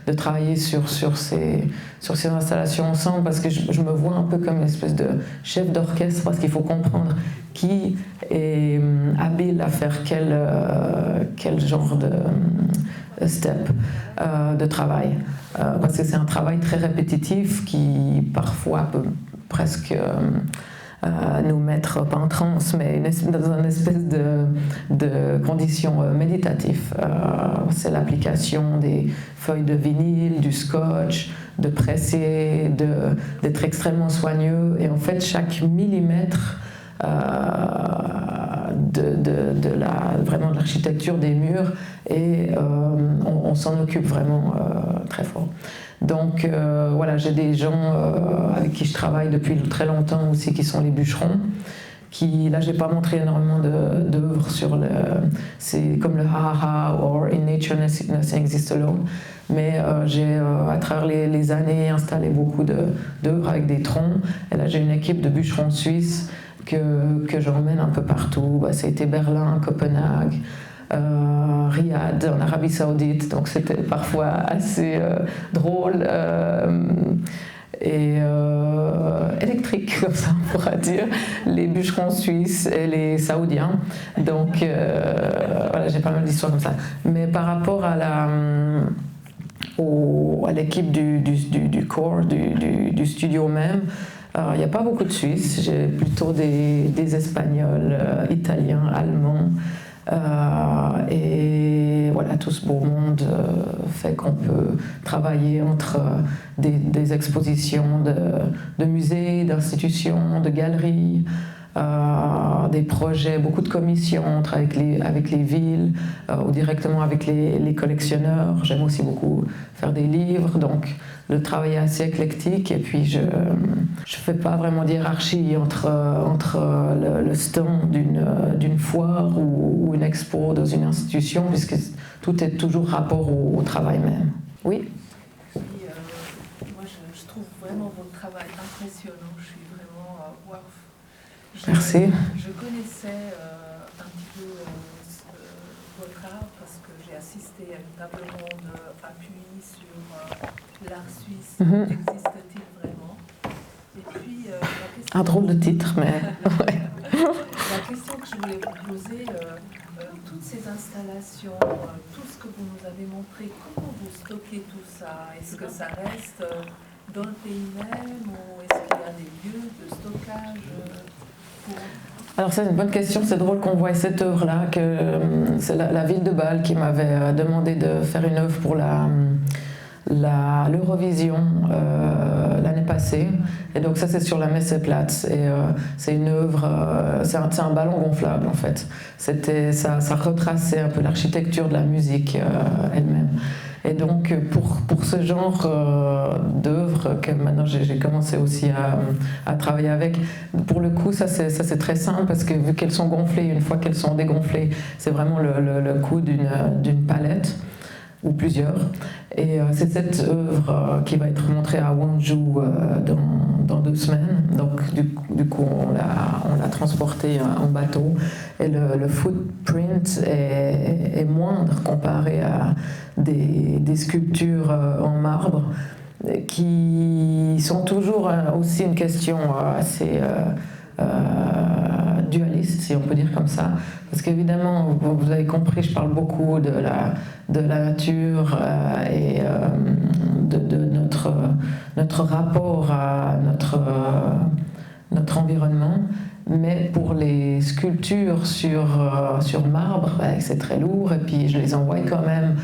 de travailler sur ces installations ensemble, parce que je me vois un peu comme une espèce de chef d'orchestre, parce qu'il faut comprendre qui est habile à faire quel genre de step de travail. Parce que c'est un travail très répétitif qui parfois peut presque nous mettre, pas en transe, mais dans une espèce de condition méditative. C'est l'application des feuilles de vinyle, du scotch, de presser, d'être extrêmement soigneux. Et en fait, chaque millimètre vraiment de l'architecture des murs, et on s'en occupe vraiment très fort. Donc voilà, j'ai des gens avec qui je travaille depuis très longtemps aussi, qui sont les bûcherons, qui, là j'ai pas montré énormément d'œuvres sur c'est comme le ha-ha-ha ou In Nature Nothing Exists Alone, mais j'ai à travers les années installé beaucoup d'œuvres avec des troncs, et là j'ai une équipe de bûcherons suisses que j'emmène un peu partout. Ça a été Berlin, Copenhague, Riyad en Arabie Saoudite, donc c'était parfois assez drôle et électrique, comme ça on pourra dire, les bûcherons suisses et les saoudiens. Donc voilà, j'ai pas mal d'histoires comme ça. Mais par rapport à l'équipe du corps, du studio même, Il n'y a pas beaucoup de Suisses, j'ai plutôt des Espagnols, Italiens, Allemands. Et voilà, tout ce beau monde fait qu'on peut travailler entre des expositions de musées, d'institutions, de galeries, des projets, beaucoup de commissions entre avec les villes ou directement avec les collectionneurs. J'aime aussi beaucoup faire des livres, donc le travail est assez éclectique. Et puis je fais pas vraiment de hiérarchie entre le stand d'une foire ou une expo dans une institution, puisque tout est toujours rapport au travail même. Oui. Moi, je trouve vraiment votre travail impressionnant. Je suis vraiment wow. Merci. Je connaissais un petit peu votre art parce que j'ai assisté à une table ronde appuyée sur l'art suisse. Existe-t-il vraiment? Et puis, la question... Un drôle de titre, mais... ouais. La question que je voulais vous poser, toutes ces installations, tout ce que vous nous avez montré, comment vous stockez tout ça? Est-ce que ça reste dans le pays même ou est-ce qu'il y a des lieux de stockage Alors c'est une bonne question, c'est drôle qu'on voie cette œuvre-là, que c'est la ville de Bâle qui m'avait demandé de faire une œuvre pour l'Eurovision l'année passée. Et donc ça c'est sur la Messeplatz et c'est une œuvre, c'est un ballon gonflable en fait. Ça retraçait un peu l'architecture de la musique elle-même. Et donc pour ce genre d'œuvre que maintenant j'ai commencé aussi à travailler avec, pour le coup ça c'est très simple parce que vu qu'elles sont gonflées, une fois qu'elles sont dégonflées, c'est vraiment le coût d'une palette ou plusieurs. Et c'est cette œuvre qui va être montrée à Wonju dans 2 semaines. Donc du coup on l'a transportée en bateau et le footprint est moindre comparé à des sculptures en marbre qui sont toujours aussi une question assez dualiste, si on peut dire comme ça, parce qu'évidemment, vous avez compris, je parle beaucoup de la nature et de notre rapport à notre environnement, mais pour les sculptures sur marbre, c'est très lourd, et puis je les envoie quand même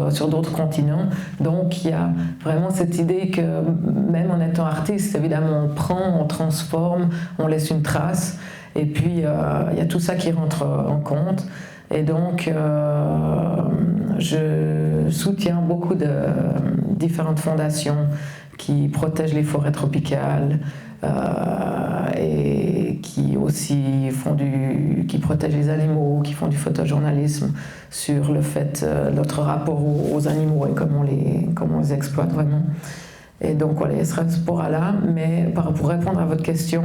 sur d'autres continents. Donc il y a vraiment cette idée que même en étant artiste, évidemment, on prend, on transforme, on laisse une trace, et puis il y a tout ça qui rentre en compte. Et donc je soutiens beaucoup de différentes fondations qui protègent les forêts tropicales, et qui aussi qui protègent les animaux, qui font du photojournalisme sur le fait notre rapport aux animaux et comment on les exploite vraiment. Et donc voilà, il y a ce rapport-là, mais pour répondre à votre question,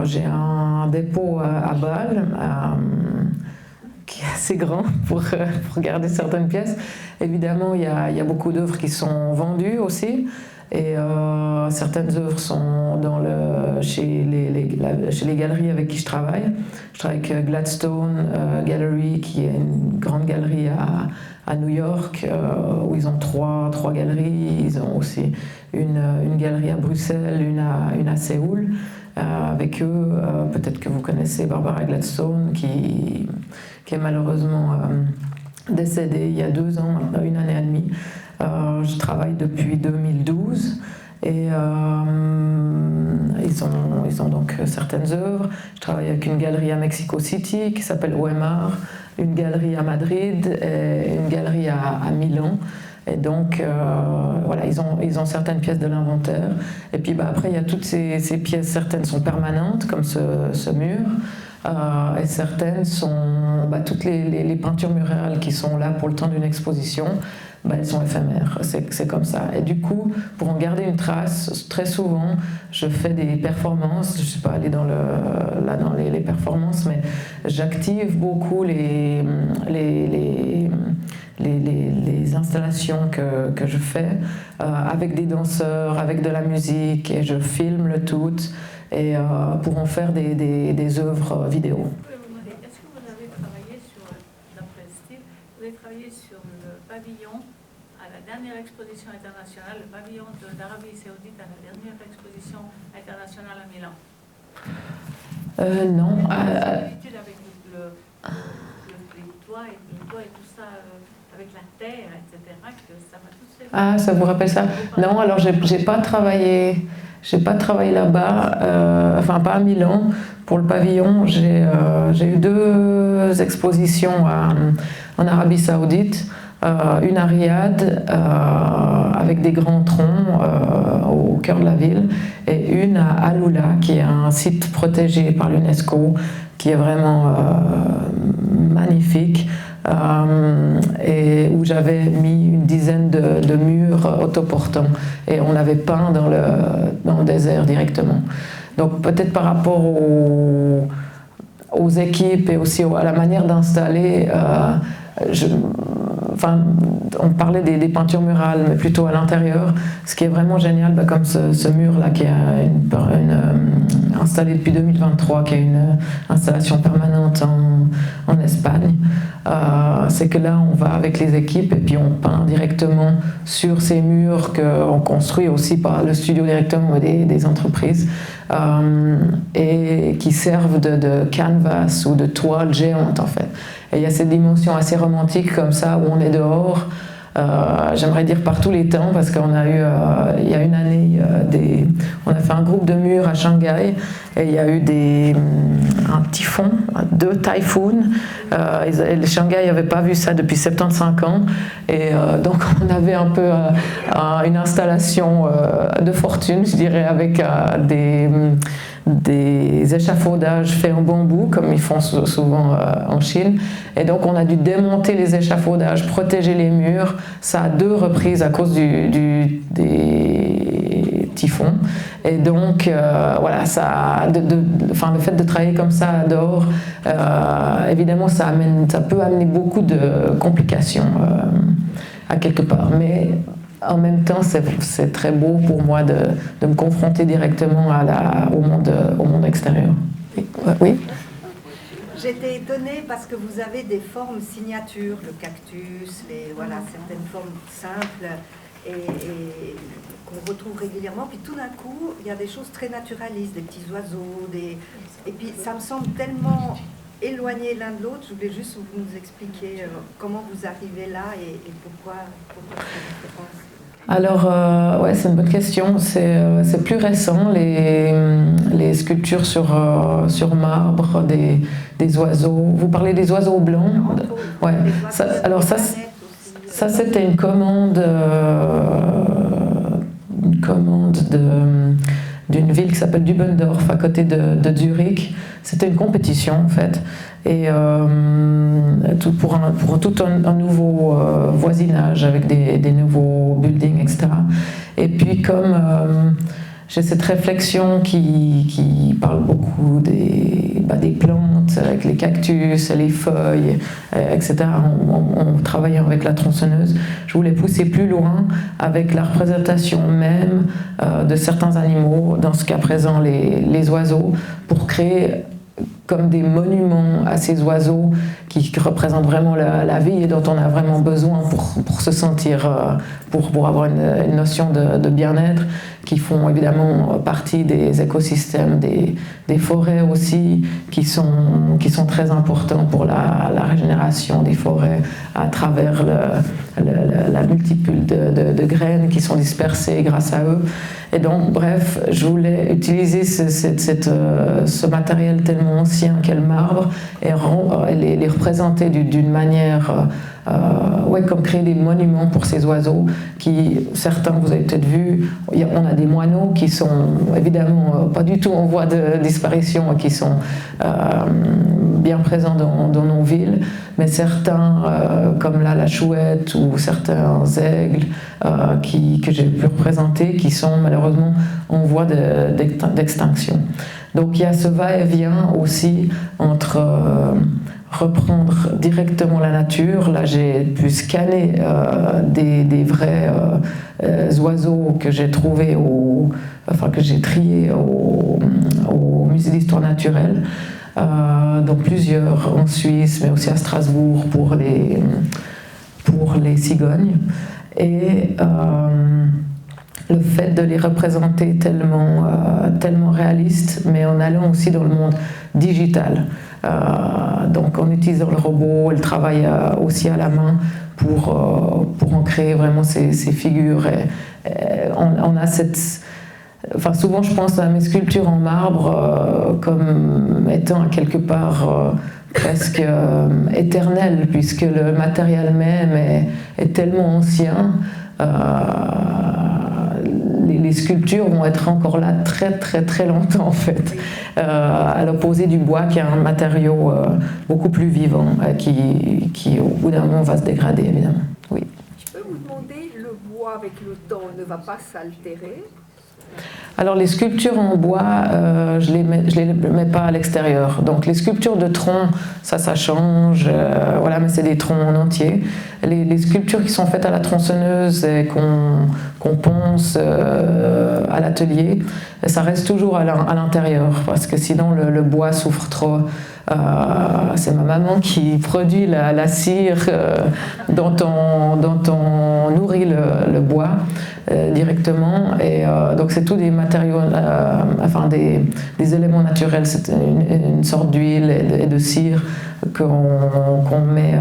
j'ai un dépôt à Bâle qui est assez grand pour garder certaines pièces. Évidemment, il y a beaucoup d'œuvres qui sont vendues aussi. Et certaines œuvres sont chez les galeries avec qui je travaille. Je travaille avec Gladstone Gallery, qui est une grande galerie à New York, où ils ont trois galeries. Ils ont aussi une galerie à Bruxelles, une à Séoul. Avec eux, peut-être que vous connaissez Barbara Gladstone, qui est malheureusement décédée il y a 2 ans, maintenant 1 année et demie. Je travaille depuis 2012 et ils ont donc certaines œuvres. Je travaille avec une galerie à Mexico City qui s'appelle OMR, une galerie à Madrid et une galerie à Milan. Et donc voilà, ils ont certaines pièces de l'inventaire. Et puis après, il y a toutes ces pièces, certaines sont permanentes comme ce mur. Et certaines sont toutes les peintures murales qui sont là pour le temps d'une exposition, elles sont éphémères, c'est comme ça. Et du coup, pour en garder une trace, très souvent, je fais des performances. Je ne suis pas allée dans les performances, mais j'active beaucoup les installations que je fais avec des danseurs, avec de la musique, et je filme le tout et pour en faire des œuvres vidéo. Est-ce que vous avez travaillé sur, d'après le style, vous avez travaillé sur le pavillon à à la dernière exposition internationale, le pavillon d'Arabie Saoudite à la dernière exposition internationale à Milan? Non. L'habitude avec les toits et tout ça, avec la terre, etc., que ça m'a tout fait. Ah, ça vous rappelle ça? Non, alors j'ai pas travaillé là-bas, enfin pas à Milan pour le pavillon. J'ai eu 2 expositions en Arabie Saoudite, une à Riyad avec des grands troncs au cœur de la ville, et une à Al-Ula, qui est un site protégé par l'UNESCO, qui est vraiment magnifique. Et où j'avais mis une dizaine de murs autoportants, et on avait peint dans le désert directement. Donc peut-être par rapport aux équipes et aussi à la manière d'installer, on parlait des peintures murales, mais plutôt à l'intérieur. Ce qui est vraiment génial, comme ce mur-là qui est installé depuis 2023, qui est une installation permanente en Espagne, c'est que là, on va avec les équipes et puis on peint directement sur ces murs qu'on construit aussi par le studio directement des entreprises, et qui servent de canvas ou de toile géante en fait. Et il y a cette dimension assez romantique comme ça, où on est dehors, j'aimerais dire par tous les temps, parce qu'on a eu, il y a une année, on a fait un groupe de murs à Shanghai, et il y a eu un typhon, 2 typhoons. Les Shanghai n'avaient pas vu ça depuis 75 ans, et donc on avait un peu une installation de fortune, je dirais, avec des échafaudages faits en bambou, comme ils font souvent en Chine. Et donc on a dû démonter les échafaudages, protéger les murs. Ça a 2 reprises à cause des typhons. Et donc voilà, le fait de travailler comme ça dehors, évidemment ça peut amener beaucoup de complications à quelque part. Mais en même temps, c'est très beau pour moi de me confronter directement au monde extérieur. Oui. J'étais étonnée parce que vous avez des formes signatures, le cactus, certaines formes simples et qu'on retrouve régulièrement. Puis tout d'un coup, il y a des choses très naturalistes, des petits oiseaux, et puis ça me semble tellement éloignés l'un de l'autre. Je voulais juste que vous nous expliquiez comment vous arrivez là et pourquoi cette différence. Alors, c'est une bonne question. C'est plus récent, les sculptures sur marbre, des oiseaux. Vous parlez des oiseaux blancs? Ouais. Ça c'était une commande d'une ville qui s'appelle Dübendorf, à côté de Zurich. C'était une compétition en fait, et pour tout un nouveau voisinage avec des nouveaux buildings, etc. Et puis comme j'ai cette réflexion qui parle beaucoup des plantes, avec les cactus, les feuilles, etc. En travaillant avec la tronçonneuse, je voulais pousser plus loin avec la représentation même de certains animaux, dans ce cas présent les oiseaux, pour créer comme des monuments à ces oiseaux qui représentent vraiment la vie et dont on a vraiment besoin pour se sentir, pour avoir une notion de bien-être, qui font évidemment partie des écosystèmes, des forêts aussi, qui sont très importants pour la régénération des forêts à travers la multitude de graines qui sont dispersées grâce à eux. Et donc, bref, je voulais utiliser ce matériel tellement ancien qu'est le marbre et les représenter d'une manière, comme créer des monuments pour ces oiseaux qui, certains vous avez peut-être vu, on a des moineaux qui sont évidemment pas du tout en voie de disparition et qui sont bien présents dans nos villes, mais certains, comme là la chouette ou certains aigles que j'ai pu représenter, qui sont malheureusement en voie d'extinction. Donc il y a ce va-et-vient aussi entre reprendre directement la nature. Là j'ai pu scanner des vrais oiseaux que j'ai trouvés que j'ai triés au musée d'histoire naturelle. Donc plusieurs en Suisse, mais aussi à Strasbourg pour les cigognes. et le fait de les représenter tellement réalistes, mais en allant aussi dans le monde digital. Donc en utilisant le robot, le travail aussi à la main pour en créer vraiment ces figures. On a cette... Enfin, souvent je pense à mes sculptures en marbre comme étant quelque part presque éternelles, puisque le matériel même est tellement ancien. Les sculptures vont être encore là très longtemps en fait, à l'opposé du bois qui est un matériau beaucoup plus vivant qui au bout d'un moment va se dégrader évidemment. Oui. Je peux vous demander, le bois avec le temps ne va pas s'altérer? Alors les sculptures en bois, je les mets pas à l'extérieur. Donc les sculptures de troncs, ça change, voilà, mais c'est des troncs en entier. Les sculptures qui sont faites à la tronçonneuse et qu'on ponce à l'atelier, ça reste toujours à l'intérieur parce que sinon le bois souffre trop. C'est ma maman qui produit la cire dont on nourrit le bois directement, et donc c'est tous des matériaux, enfin des éléments naturels, c'est une sorte d'huile et de cire qu'on met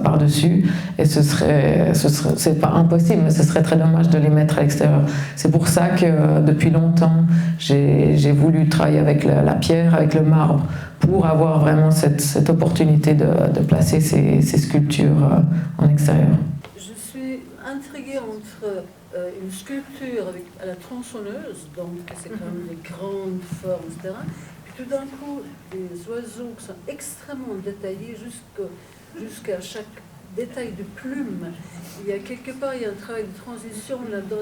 par-dessus, et c'est pas impossible, mais ce serait très dommage de les mettre à l'extérieur. C'est pour ça que depuis longtemps j'ai voulu travailler avec la pierre, avec le marbre, pour avoir vraiment cette opportunité de placer ces sculptures en extérieur. Je suis intriguée entre une sculpture à la tronçonneuse, donc c'est quand même des grandes formes, etc. Puis tout d'un coup, des oiseaux qui sont extrêmement détaillés jusqu'à chaque détail de plume. Il y a quelque part, il y a un travail de transition là-dedans.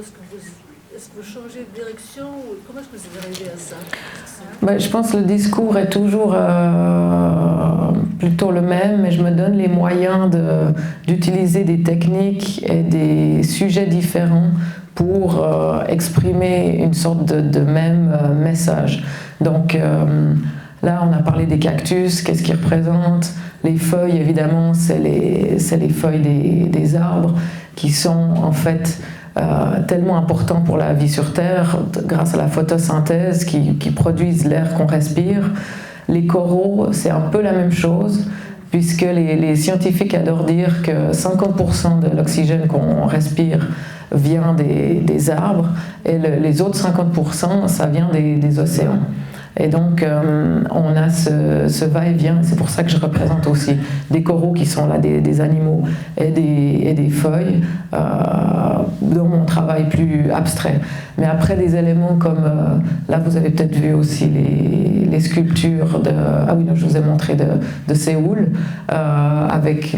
Est-ce que vous changez de direction ou comment est-ce que vous êtes arrivé à ça? Je pense que le discours est toujours plutôt le même, mais je me donne les moyens d'utiliser des techniques et des sujets différents pour exprimer une sorte de même message. Donc là, on a parlé des cactus, qu'est-ce qu'ils représentent? Les feuilles, évidemment, c'est les feuilles des arbres qui sont en fait tellement importants pour la vie sur Terre grâce à la photosynthèse qui produisent l'air qu'on respire. Les coraux, c'est un peu la même chose, puisque les scientifiques adorent dire que 50% de l'oxygène qu'on respire vient des arbres, et les autres 50%, ça vient des océans. Et donc, on a ce va-et-vient, c'est pour ça que je représente aussi des coraux qui sont là, des animaux et des feuilles, dans mon travail plus abstrait. Mais après, des éléments comme, là vous avez peut-être vu aussi les sculptures je vous ai montré de Séoul, avec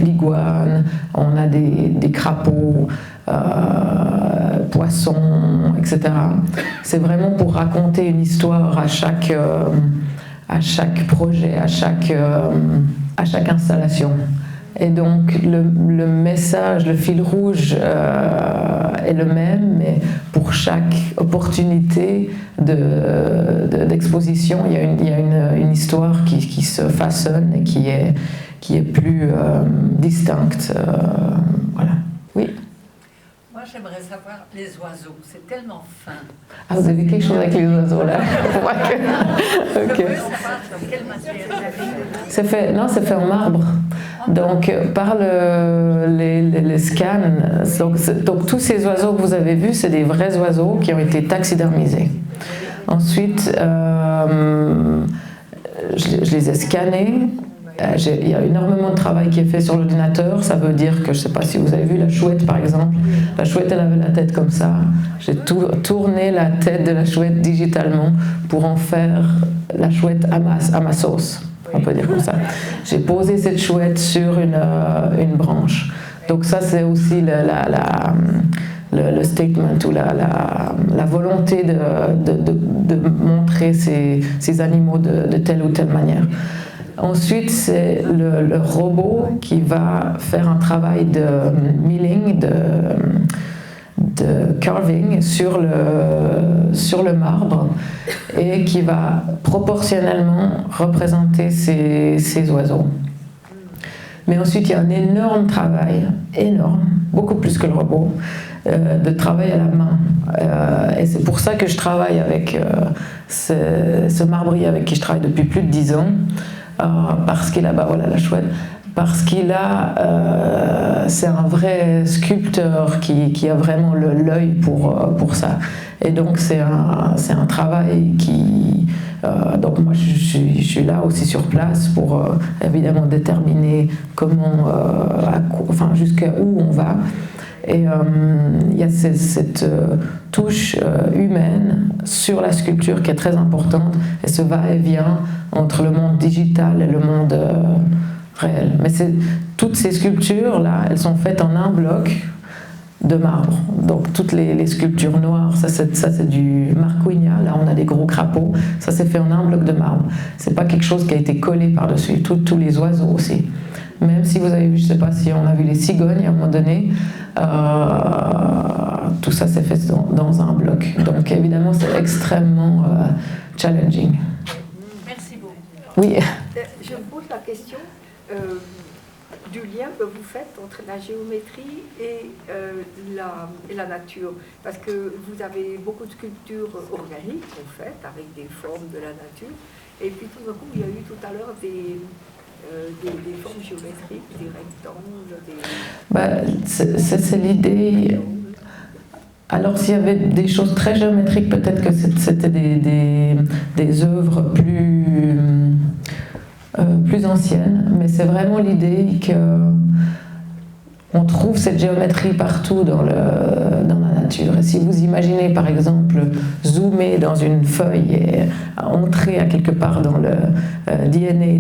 l'iguane, on a des crapauds, poissons, etc. C'est vraiment pour raconter une histoire à chaque projet, à chaque installation. Et donc le message, le fil rouge est le même, mais pour chaque opportunité d'exposition, il y a une histoire qui se façonne et qui est plus distincte. Voilà. Oui. Moi, j'aimerais savoir les oiseaux. C'est tellement fin. Ah, vous avez quelque chose avec les oiseaux là. Ok. Quelle matière? C'est fait en marbre. Donc, par les scans, donc tous ces oiseaux que vous avez vus, c'est des vrais oiseaux qui ont été taxidermisés. Ensuite, je les ai scannés. Il y a énormément de travail qui est fait sur l'ordinateur. Ça veut dire que, je ne sais pas si vous avez vu la chouette par exemple. La chouette, elle avait la tête comme ça. J'ai tourné la tête de la chouette digitalement pour en faire la chouette à ma sauce, on peut dire comme ça. J'ai posé cette chouette sur une branche. Donc ça, c'est aussi le statement ou la volonté de montrer ces animaux de telle ou telle manière. Ensuite, c'est le robot qui va faire un travail de milling, de carving sur le marbre, et qui va proportionnellement représenter ces oiseaux. Mais ensuite, il y a un énorme travail, énorme, beaucoup plus que le robot, de travail à la main. Et c'est pour ça que je travaille avec ce marbrier avec qui je travaille depuis plus de 10 ans, parce qu'il a, voilà la chouette, parce qu'il a, c'est un vrai sculpteur qui a vraiment l'œil pour ça. Et donc c'est un travail qui... donc moi je suis là aussi sur place pour évidemment déterminer comment, jusqu'à où on va. Et il y a cette touche humaine sur la sculpture qui est très importante, et ce va-et-vient entre le monde digital et le monde réel. Mais toutes ces sculptures-là, elles sont faites en un bloc de marbre. Donc toutes les sculptures noires, ça c'est du marquinhos, là on a des gros crapauds, ça c'est fait en un bloc de marbre. C'est pas quelque chose qui a été collé par-dessus, tous les oiseaux aussi. Même si vous avez vu, je sais pas si on a vu les cigognes à un moment donné, tout ça c'est fait dans un bloc. Donc évidemment c'est extrêmement challenging. Merci beaucoup. Oui. Je me pose la question du lien que vous faites entre la géométrie et la nature. Parce que vous avez beaucoup de sculptures organiques en fait, avec des formes de la nature. Et puis tout d'un coup, il y a eu tout à l'heure des formes géométriques, des rectangles, c'est l'idée. Alors s'il y avait des choses très géométriques, peut-être que c'était des œuvres plus anciennes, mais c'est vraiment l'idée qu'on trouve cette géométrie partout dans la nature. Et si vous imaginez par exemple zoomer dans une feuille et entrer à quelque part dans le DNA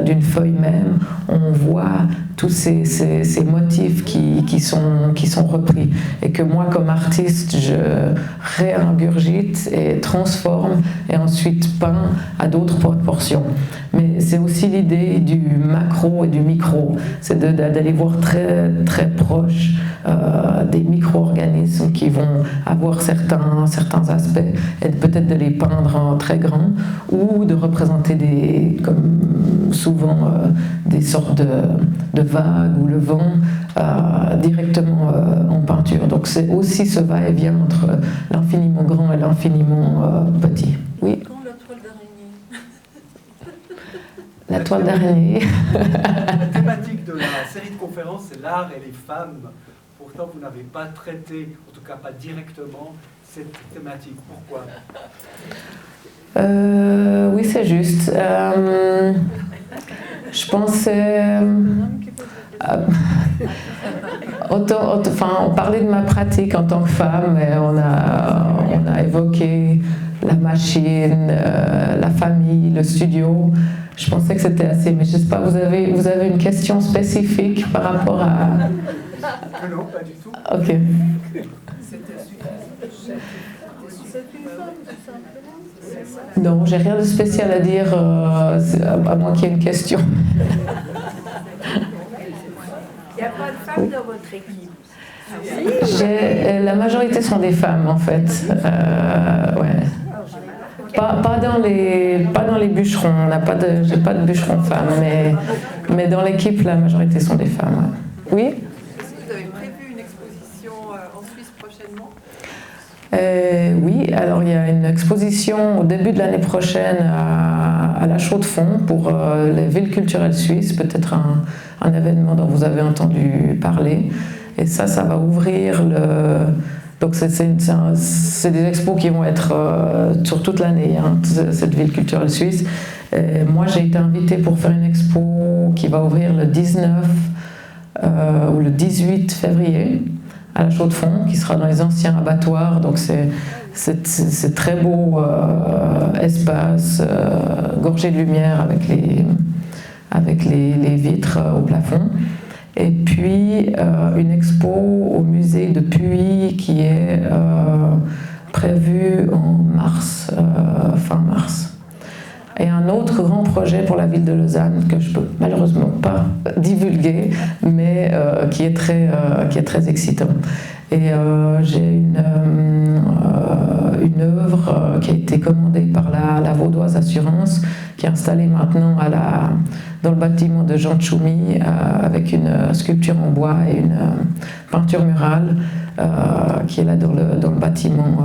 d'une feuille même, on voit tous ces motifs qui sont repris, et que moi comme artiste je réingurgite et transforme et ensuite peins à d'autres proportions. Mais c'est aussi l'idée du macro et du micro, c'est d'aller voir très, très proche des micro-organismes qui vont avoir certains aspects, et peut-être de les peindre en très grand, ou de représenter comme souvent des sortes de vagues ou le vent directement en peinture. Donc c'est aussi ce va-et-vient entre l'infiniment grand et l'infiniment petit. Oui. Quand la toile d'araignée? La toile d'araignée. La thématique de la série de conférences, c'est l'art et les femmes. Pourtant, vous n'avez pas traité, en tout cas pas directement, cette thématique. Pourquoi? Oui, c'est juste. Je pensais... on parlait de ma pratique en tant que femme, et on a évoqué la machine, la famille, le studio. Je pensais que c'était assez, mais je ne sais pas, vous avez une question spécifique par rapport à... Non, pas du tout. Ok. Non, j'ai rien de spécial à dire, à moins qu'il y ait une question. Il n'y a pas de femmes dans votre équipe? La majorité sont des femmes, en fait. Ouais. Pas dans les bûcherons, j'ai pas de bûcherons femmes, mais dans l'équipe, la majorité sont des femmes. Ouais. Oui? Est-ce que vous avez prévu une exposition en Suisse prochainement? Oui, alors il y a une exposition au début de l'année prochaine à la Chaux-de-Fonds pour les villes culturelles suisses, peut-être un événement dont vous avez entendu parler. Et ça va ouvrir Donc c'est des expos qui vont être sur toute l'année, hein, cette ville culturelle suisse. Et moi j'ai été invitée pour faire une expo qui va ouvrir le 19 ou le 18 février à la Chaux-de-Fonds, qui sera dans les anciens abattoirs. Donc c'est très beau espace, gorgé de lumière avec les vitres au plafond. Et puis une expo au musée de Puy qui est prévue en mars, fin mars. Et un autre grand projet pour la ville de Lausanne que je ne peux malheureusement pas divulguer, mais qui est très excitant. Et j'ai une une œuvre qui a été commandée par la Vaudoise Assurance, qui est installée maintenant dans le bâtiment de Jean Tchoumi, avec une sculpture en bois et une peinture murale qui est là dans le bâtiment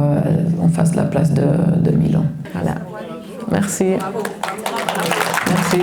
en face de la place de Milan. Voilà. Merci. Merci.